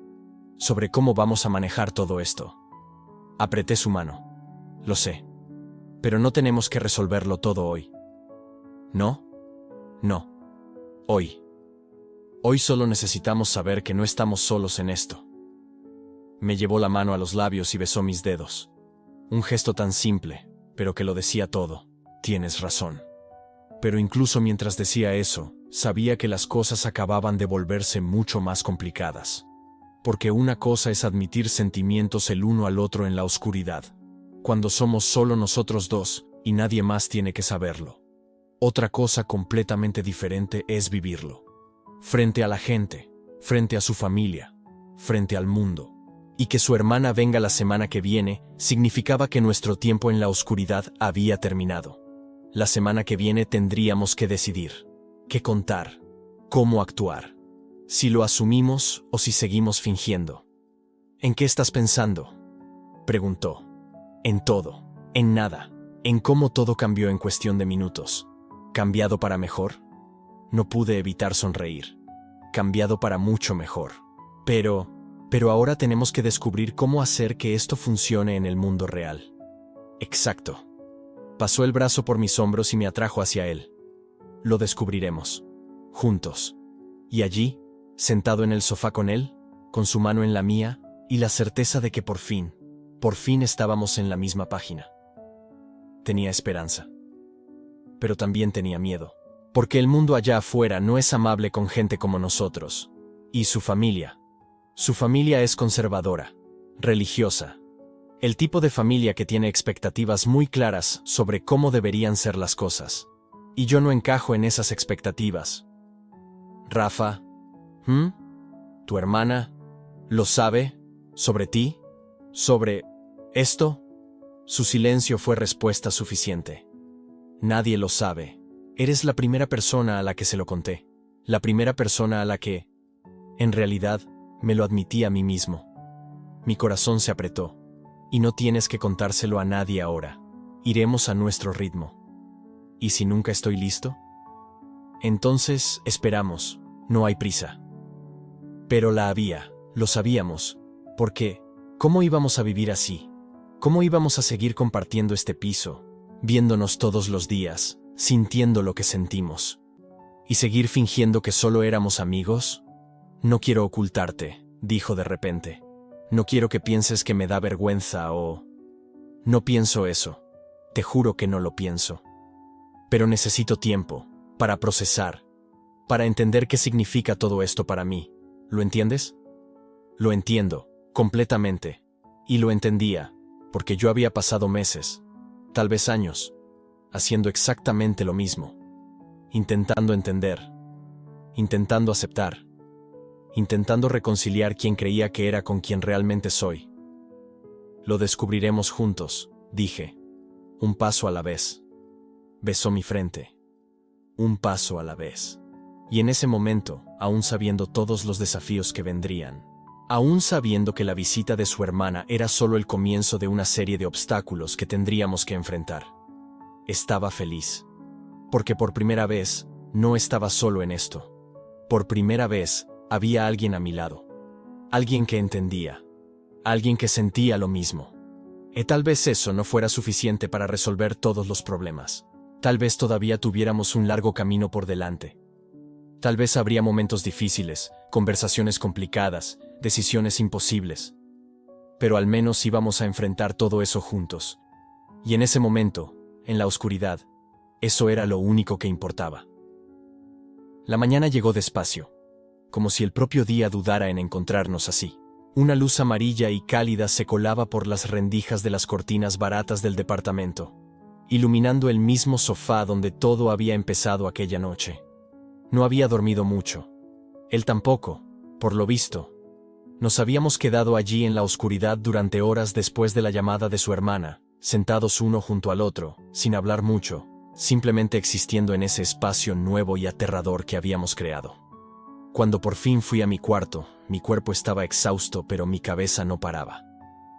Speaker 1: sobre cómo vamos a manejar todo esto. Apreté su mano. Lo sé. Pero no tenemos que resolverlo todo hoy. ¿No? No. Hoy. Hoy solo necesitamos saber que no estamos solos en esto. Me llevó la mano a los labios y besó mis dedos. Un gesto tan simple, pero que lo decía todo. Tienes razón. Pero incluso mientras decía eso, sabía que las cosas acababan de volverse mucho más complicadas. Porque una cosa es admitir sentimientos el uno al otro en la oscuridad, cuando somos solo nosotros dos y nadie más tiene que saberlo. Otra cosa completamente diferente es vivirlo. Frente a la gente, frente a su familia, frente al mundo. Y que su hermana venga la semana que viene significaba que nuestro tiempo en la oscuridad había terminado. La semana que viene tendríamos que decidir qué contar, cómo actuar, si lo asumimos o si seguimos fingiendo. ¿En qué estás pensando?, preguntó. En todo, en nada, en cómo todo cambió en cuestión de minutos. ¿Cambiado para mejor? No pude evitar sonreír. Cambiado para mucho mejor. Pero ahora tenemos que descubrir cómo hacer que esto funcione en el mundo real. Exacto. Pasó el brazo por mis hombros y me atrajo hacia él. Lo descubriremos. Juntos. Y allí, sentado en el sofá con él, con su mano en la mía, y la certeza de que por fin estábamos en la misma página. Tenía esperanza. Pero también tenía miedo. Porque el mundo allá afuera no es amable con gente como nosotros. Y su familia. Su familia es conservadora, religiosa. El tipo de familia que tiene expectativas muy claras sobre cómo deberían ser las cosas. Y yo no encajo en esas expectativas. Rafa, ¿tu hermana lo sabe sobre ti? ¿Sobre esto? Su silencio fue respuesta suficiente. Nadie lo sabe. Eres la primera persona a la que se lo conté. La primera persona a la que, en realidad, me lo admití a mí mismo. Mi corazón se apretó. Y no tienes que contárselo a nadie ahora. Iremos a nuestro ritmo. ¿Y si nunca estoy listo? Entonces, esperamos. No hay prisa. Pero la había, lo sabíamos. ¿Por qué? ¿Cómo íbamos a vivir así? ¿Cómo íbamos a seguir compartiendo este piso, viéndonos todos los días, sintiendo lo que sentimos? ¿Y seguir fingiendo que solo éramos amigos? No quiero ocultarte, dijo de repente. No quiero que pienses que me da vergüenza o... No pienso eso. Te juro que no lo pienso. Pero necesito tiempo para procesar, para entender qué significa todo esto para mí. ¿Lo entiendes? Lo entiendo, completamente. Y lo entendía, porque yo había pasado meses, tal vez años, haciendo exactamente lo mismo. Intentando entender, intentando aceptar, intentando reconciliar quien creía que era con quien realmente soy. Lo descubriremos juntos, dije. Un paso a la vez. Besó mi frente. Un paso a la vez. Y en ese momento, aún sabiendo todos los desafíos que vendrían, aún sabiendo que la visita de su hermana era solo el comienzo de una serie de obstáculos que tendríamos que enfrentar, estaba feliz. Porque por primera vez, no estaba solo en esto. Por primera vez, había alguien a mi lado. Alguien que entendía. Alguien que sentía lo mismo. Y tal vez eso no fuera suficiente para resolver todos los problemas. Tal vez todavía tuviéramos un largo camino por delante. Tal vez habría momentos difíciles, conversaciones complicadas, decisiones imposibles. Pero al menos íbamos a enfrentar todo eso juntos. Y en ese momento, en la oscuridad, eso era lo único que importaba. La mañana llegó despacio, como si el propio día dudara en encontrarnos así. Una luz amarilla y cálida se colaba por las rendijas de las cortinas baratas del departamento, iluminando el mismo sofá donde todo había empezado aquella noche. No había dormido mucho. Él tampoco, por lo visto. Nos habíamos quedado allí en la oscuridad durante horas después de la llamada de su hermana, sentados uno junto al otro, sin hablar mucho, simplemente existiendo en ese espacio nuevo y aterrador que habíamos creado. Cuando por fin fui a mi cuarto, mi cuerpo estaba exhausto, pero mi cabeza no paraba.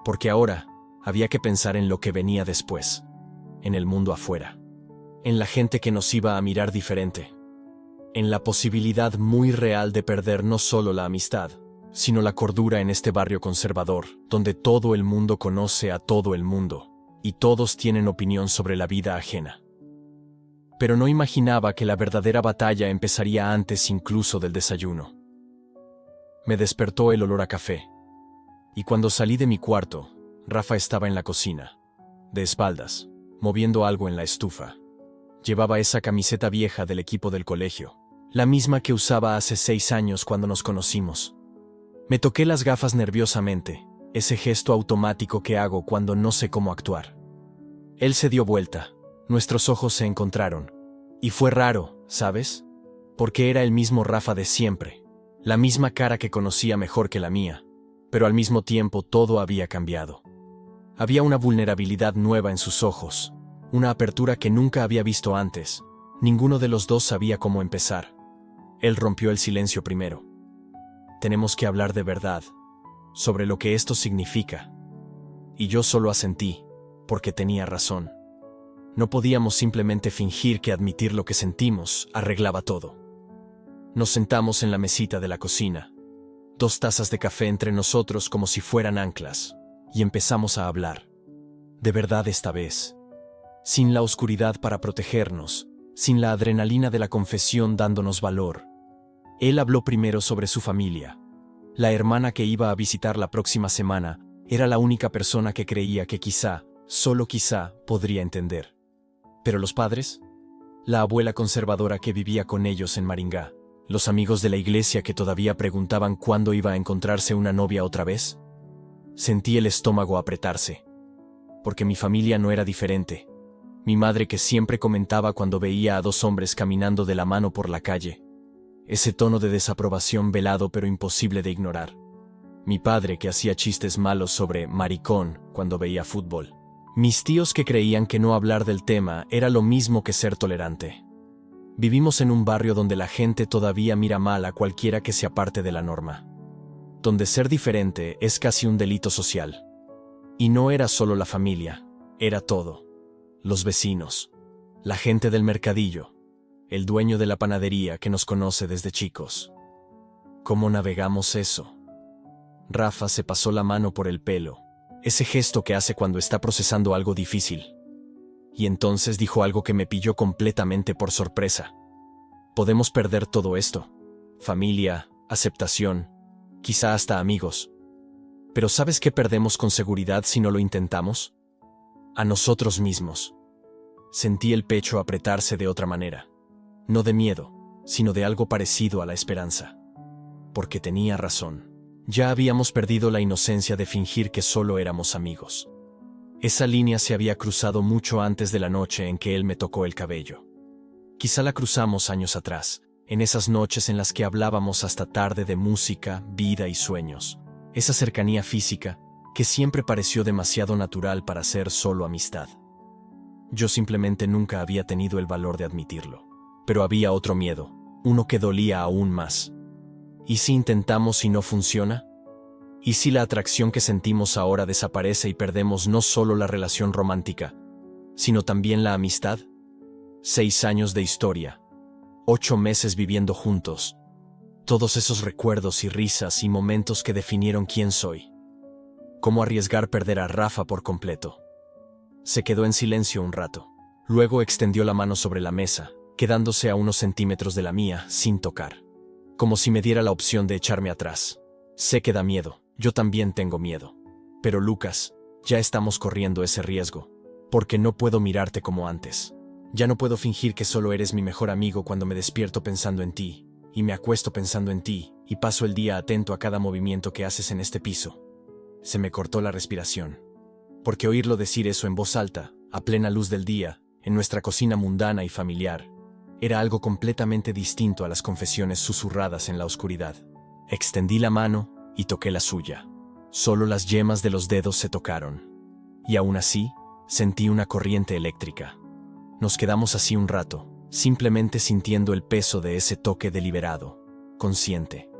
Speaker 1: Porque ahora había que pensar en lo que venía después, en el mundo afuera, en la gente que nos iba a mirar diferente, en la posibilidad muy real de perder no solo la amistad, sino la cordura en este barrio conservador, donde todo el mundo conoce a todo el mundo, y todos tienen opinión sobre la vida ajena. Pero no imaginaba que la verdadera batalla empezaría antes incluso del desayuno. Me despertó el olor a café. Y cuando salí de mi cuarto, Rafa estaba en la cocina, de espaldas, moviendo algo en la estufa. Llevaba esa camiseta vieja del equipo del colegio, la misma que usaba hace 6 años cuando nos conocimos. Me toqué las gafas nerviosamente, ese gesto automático que hago cuando no sé cómo actuar. Él se dio vuelta, nuestros ojos se encontraron. Y fue raro, ¿sabes? Porque era el mismo Rafa de siempre, la misma cara que conocía mejor que la mía, pero al mismo tiempo todo había cambiado. Había una vulnerabilidad nueva en sus ojos, una apertura que nunca había visto antes. Ninguno de los dos sabía cómo empezar. Él rompió el silencio primero. Tenemos que hablar de verdad, sobre lo que esto significa. Y yo solo asentí, porque tenía razón. No podíamos simplemente fingir que admitir lo que sentimos arreglaba todo. Nos sentamos en la mesita de la cocina, 2 tazas de café entre nosotros como si fueran anclas, y empezamos a hablar. De verdad esta vez. Sin la oscuridad para protegernos, sin la adrenalina de la confesión dándonos valor. Él habló primero sobre su familia. La hermana que iba a visitar la próxima semana era la única persona que creía que quizá, solo quizá, podría entender. ¿Pero los padres? La abuela conservadora que vivía con ellos en Maringá, los amigos de la iglesia que todavía preguntaban cuándo iba a encontrarse una novia otra vez. Sentí el estómago apretarse. Porque mi familia no era diferente. Mi madre que siempre comentaba cuando veía a 2 hombres caminando de la mano por la calle. Ese tono de desaprobación velado pero imposible de ignorar. Mi padre que hacía chistes malos sobre maricón cuando veía fútbol. Mis tíos que creían que no hablar del tema era lo mismo que ser tolerante. Vivimos en un barrio donde la gente todavía mira mal a cualquiera que se aparte de la norma. Donde ser diferente es casi un delito social. Y no era solo la familia, era todo. Los vecinos, la gente del mercadillo, el dueño de la panadería que nos conoce desde chicos. ¿Cómo navegamos eso? Rafa se pasó la mano por el pelo, ese gesto que hace cuando está procesando algo difícil. Y entonces dijo algo que me pilló completamente por sorpresa. Podemos perder todo esto. Familia, aceptación, quizá hasta amigos. Pero ¿sabes qué perdemos con seguridad si no lo intentamos? A nosotros mismos. Sentí el pecho apretarse de otra manera. No de miedo, sino de algo parecido a la esperanza. Porque tenía razón. Ya habíamos perdido la inocencia de fingir que solo éramos amigos. Esa línea se había cruzado mucho antes de la noche en que él me tocó el cabello. Quizá la cruzamos años atrás, en esas noches en las que hablábamos hasta tarde de música, vida y sueños. Esa cercanía física que siempre pareció demasiado natural para ser solo amistad. Yo simplemente nunca había tenido el valor de admitirlo. Pero había otro miedo, uno que dolía aún más. ¿Y si intentamos y no funciona? ¿Y si la atracción que sentimos ahora desaparece y perdemos no solo la relación romántica, sino también la amistad? 6 años de historia, 8 meses viviendo juntos, todos esos recuerdos y risas y momentos que definieron quién soy. ¿Cómo arriesgar perder a Rafa por completo? Se quedó en silencio un rato. Luego extendió la mano sobre la mesa, quedándose a unos centímetros de la mía, sin tocar. Como si me diera la opción de echarme atrás. Sé que da miedo, yo también tengo miedo. Pero Lucas, ya estamos corriendo ese riesgo. Porque no puedo mirarte como antes. Ya no puedo fingir que solo eres mi mejor amigo cuando me despierto pensando en ti, y me acuesto pensando en ti, y paso el día atento a cada movimiento que haces en este piso. Se me cortó la respiración. Porque oírlo decir eso en voz alta, a plena luz del día, en nuestra cocina mundana y familiar, era algo completamente distinto a las confesiones susurradas en la oscuridad. Extendí la mano y toqué la suya. Solo las yemas de los dedos se tocaron. Y aún así, sentí una corriente eléctrica. Nos quedamos así un rato, simplemente sintiendo el peso de ese toque deliberado, consciente.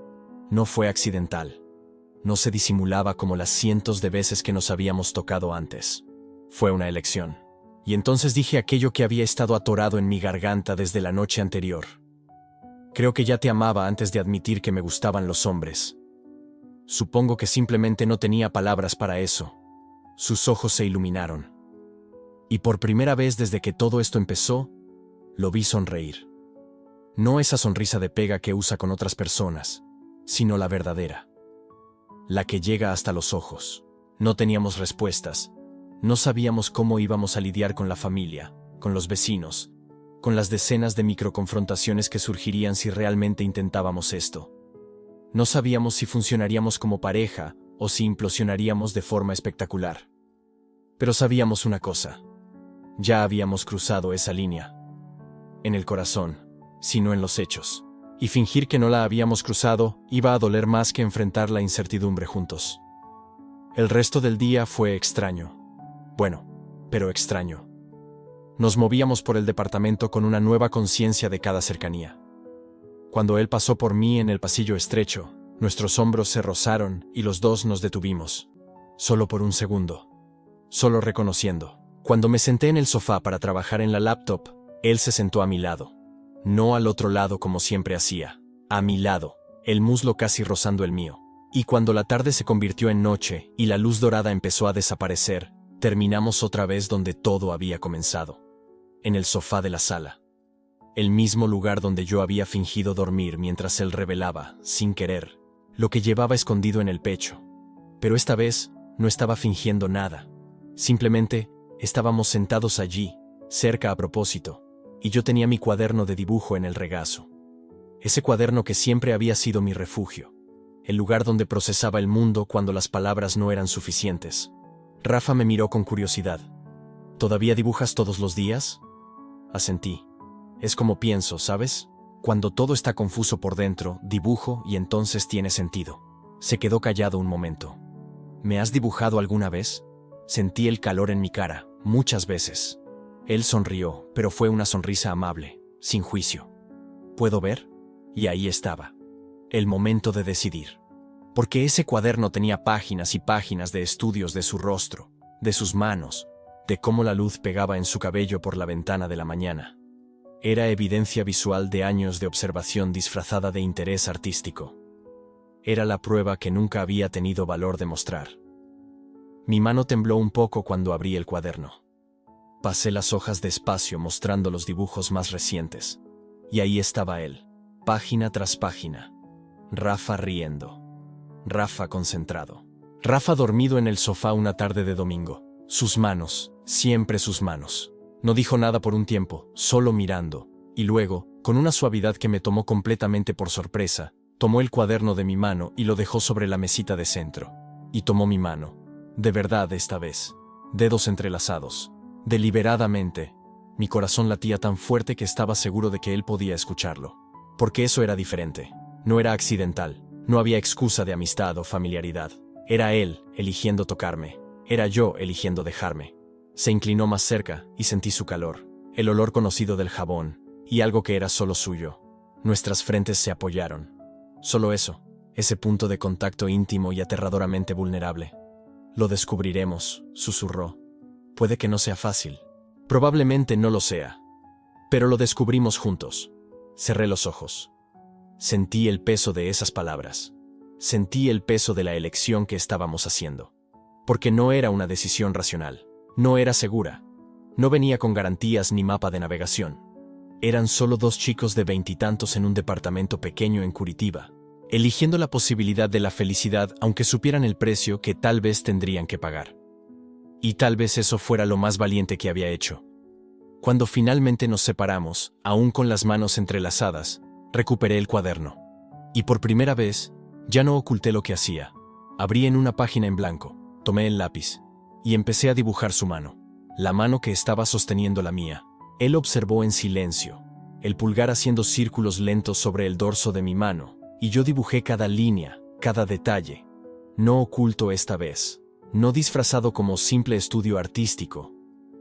Speaker 1: No fue accidental. No se disimulaba como las cientos de veces que nos habíamos tocado antes. Fue una elección. Y entonces dije aquello que había estado atorado en mi garganta desde la noche anterior. Creo que ya te amaba antes de admitir que me gustaban los hombres. Supongo que simplemente no tenía palabras para eso. Sus ojos se iluminaron. Y por primera vez desde que todo esto empezó, lo vi sonreír. No esa sonrisa de pega que usa con otras personas, sino la verdadera. La que llega hasta los ojos. No teníamos respuestas, No sabíamos cómo íbamos a lidiar con la familia, con los vecinos, con las decenas de microconfrontaciones que surgirían si realmente intentábamos esto. No sabíamos si funcionaríamos como pareja o si implosionaríamos de forma espectacular. Pero sabíamos una cosa. Ya habíamos cruzado esa línea. En el corazón, sino en los hechos. Y fingir que no la habíamos cruzado iba a doler más que enfrentar la incertidumbre juntos. El resto del día fue extraño. Bueno, pero extraño. Nos movíamos por el departamento con una nueva conciencia de cada cercanía. Cuando él pasó por mí en el pasillo estrecho, nuestros hombros se rozaron y los dos nos detuvimos. Solo por un segundo. Solo reconociendo. Cuando me senté en el sofá para trabajar en la laptop, él se sentó a mi lado. No al otro lado como siempre hacía. A mi lado, el muslo casi rozando el mío. Y cuando la tarde se convirtió en noche y la luz dorada empezó a desaparecer, terminamos otra vez donde todo había comenzado. En el sofá de la sala. El mismo lugar donde yo había fingido dormir mientras él revelaba, sin querer, lo que llevaba escondido en el pecho. Pero esta vez no estaba fingiendo nada. Simplemente estábamos sentados allí, cerca a propósito, y yo tenía mi cuaderno de dibujo en el regazo. Ese cuaderno que siempre había sido mi refugio. El lugar donde procesaba el mundo cuando las palabras no eran suficientes. Rafa me miró con curiosidad. ¿Todavía dibujas todos los días? Asentí. Es como pienso, ¿sabes? Cuando todo está confuso por dentro, dibujo y entonces tiene sentido. Se quedó callado un momento. ¿Me has dibujado alguna vez? Sentí el calor en mi cara, muchas veces. Él sonrió, pero fue una sonrisa amable, sin juicio. ¿Puedo ver? Y ahí estaba. El momento de decidir. Porque ese cuaderno tenía páginas y páginas de estudios de su rostro, de sus manos, de cómo la luz pegaba en su cabello por la ventana de la mañana. Era evidencia visual de años de observación disfrazada de interés artístico. Era la prueba que nunca había tenido valor de mostrar. Mi mano tembló un poco cuando abrí el cuaderno. Pasé las hojas despacio mostrando los dibujos más recientes. Y ahí estaba él, página tras página. Rafa riendo. Rafa concentrado. Rafa dormido en el sofá una tarde de domingo. Sus manos, siempre sus manos. No dijo nada por un tiempo, solo mirando, y luego, con una suavidad que me tomó completamente por sorpresa, tomó el cuaderno de mi mano y lo dejó sobre la mesita de centro. Y tomó mi mano. De verdad esta vez. Dedos entrelazados. Deliberadamente. Mi corazón latía tan fuerte que estaba seguro de que él podía escucharlo. Porque eso era diferente. No era accidental. No había excusa de amistad o familiaridad. Era él eligiendo tocarme. Era yo eligiendo dejarme. Se inclinó más cerca y sentí su calor, el olor conocido del jabón, y algo que era solo suyo. Nuestras frentes se apoyaron. Solo eso, ese punto de contacto íntimo y aterradoramente vulnerable. Lo descubriremos, susurró. Puede que no sea fácil. Probablemente no lo sea. Pero lo descubrimos juntos. Cerré los ojos. Sentí el peso de esas palabras. Sentí el peso de la elección que estábamos haciendo. Porque no era una decisión racional. No era segura. No venía con garantías ni mapa de navegación. Eran solo dos chicos de veintitantos en un departamento pequeño en Curitiba, eligiendo la posibilidad de la felicidad aunque supieran el precio que tal vez tendrían que pagar. Y tal vez eso fuera lo más valiente que había hecho. Cuando finalmente nos separamos, aún con las manos entrelazadas, recuperé el cuaderno. Y por primera vez, ya no oculté lo que hacía. Abrí en una página en blanco, tomé el lápiz y empecé a dibujar su mano, la mano que estaba sosteniendo la mía. Él observó en silencio, el pulgar haciendo círculos lentos sobre el dorso de mi mano, y yo dibujé cada línea, cada detalle. No oculto esta vez, no disfrazado como simple estudio artístico.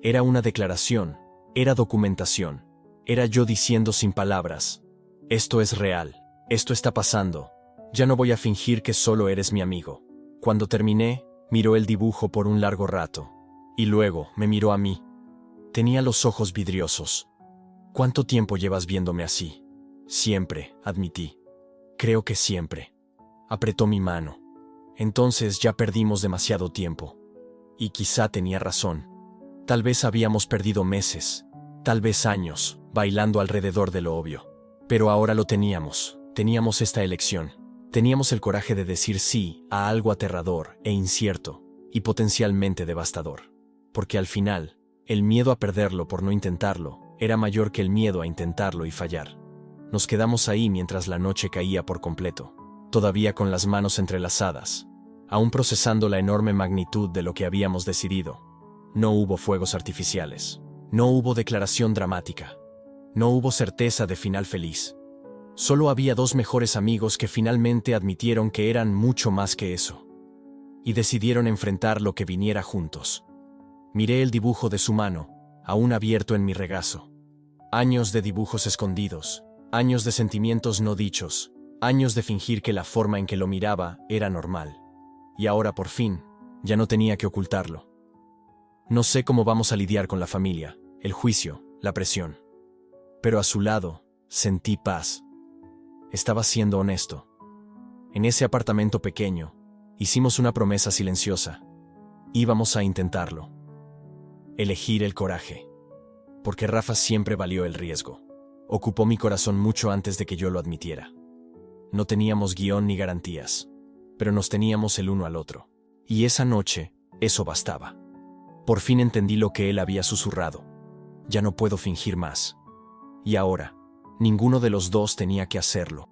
Speaker 1: Era una declaración, era documentación, era yo diciendo sin palabras: esto es real, esto está pasando, ya no voy a fingir que solo eres mi amigo. Cuando terminé, miró el dibujo por un largo rato, y luego me miró a mí. Tenía los ojos vidriosos. ¿Cuánto tiempo llevas viéndome así? Siempre, admití. Creo que siempre. Apretó mi mano. Entonces ya perdimos demasiado tiempo. Y quizá tenía razón. Tal vez habíamos perdido meses, tal vez años, bailando alrededor de lo obvio. Pero ahora lo teníamos esta elección. Teníamos el coraje de decir sí a algo aterrador e incierto, y potencialmente devastador. porque al final, el miedo a perderlo por no intentarlo era mayor que el miedo a intentarlo y fallar. Nos quedamos ahí mientras la noche caía por completo, todavía con las manos entrelazadas, aún procesando la enorme magnitud de lo que habíamos decidido. No hubo fuegos artificiales, no hubo declaración dramática, no hubo certeza de final feliz. Solo había dos mejores amigos que finalmente admitieron que eran mucho más que eso, y decidieron enfrentar lo que viniera juntos. Miré el dibujo de su mano, aún abierto en mi regazo. Años de dibujos escondidos, años de sentimientos no dichos, años de fingir que la forma en que lo miraba era normal. Y ahora por fin, ya no tenía que ocultarlo. No sé cómo vamos a lidiar con la familia, el juicio, la presión. Pero a su lado, sentí paz. Estaba siendo honesto. En ese apartamento pequeño, hicimos una promesa silenciosa. Íbamos a intentarlo. Elegir el coraje. Porque Rafa siempre valió el riesgo. Ocupó mi corazón mucho antes de que yo lo admitiera. No teníamos guión ni garantías, pero nos teníamos el uno al otro. Y esa noche, eso bastaba. Por fin entendí lo que él había susurrado. Ya no puedo fingir más. Y ahora, ninguno de los dos tenía que hacerlo.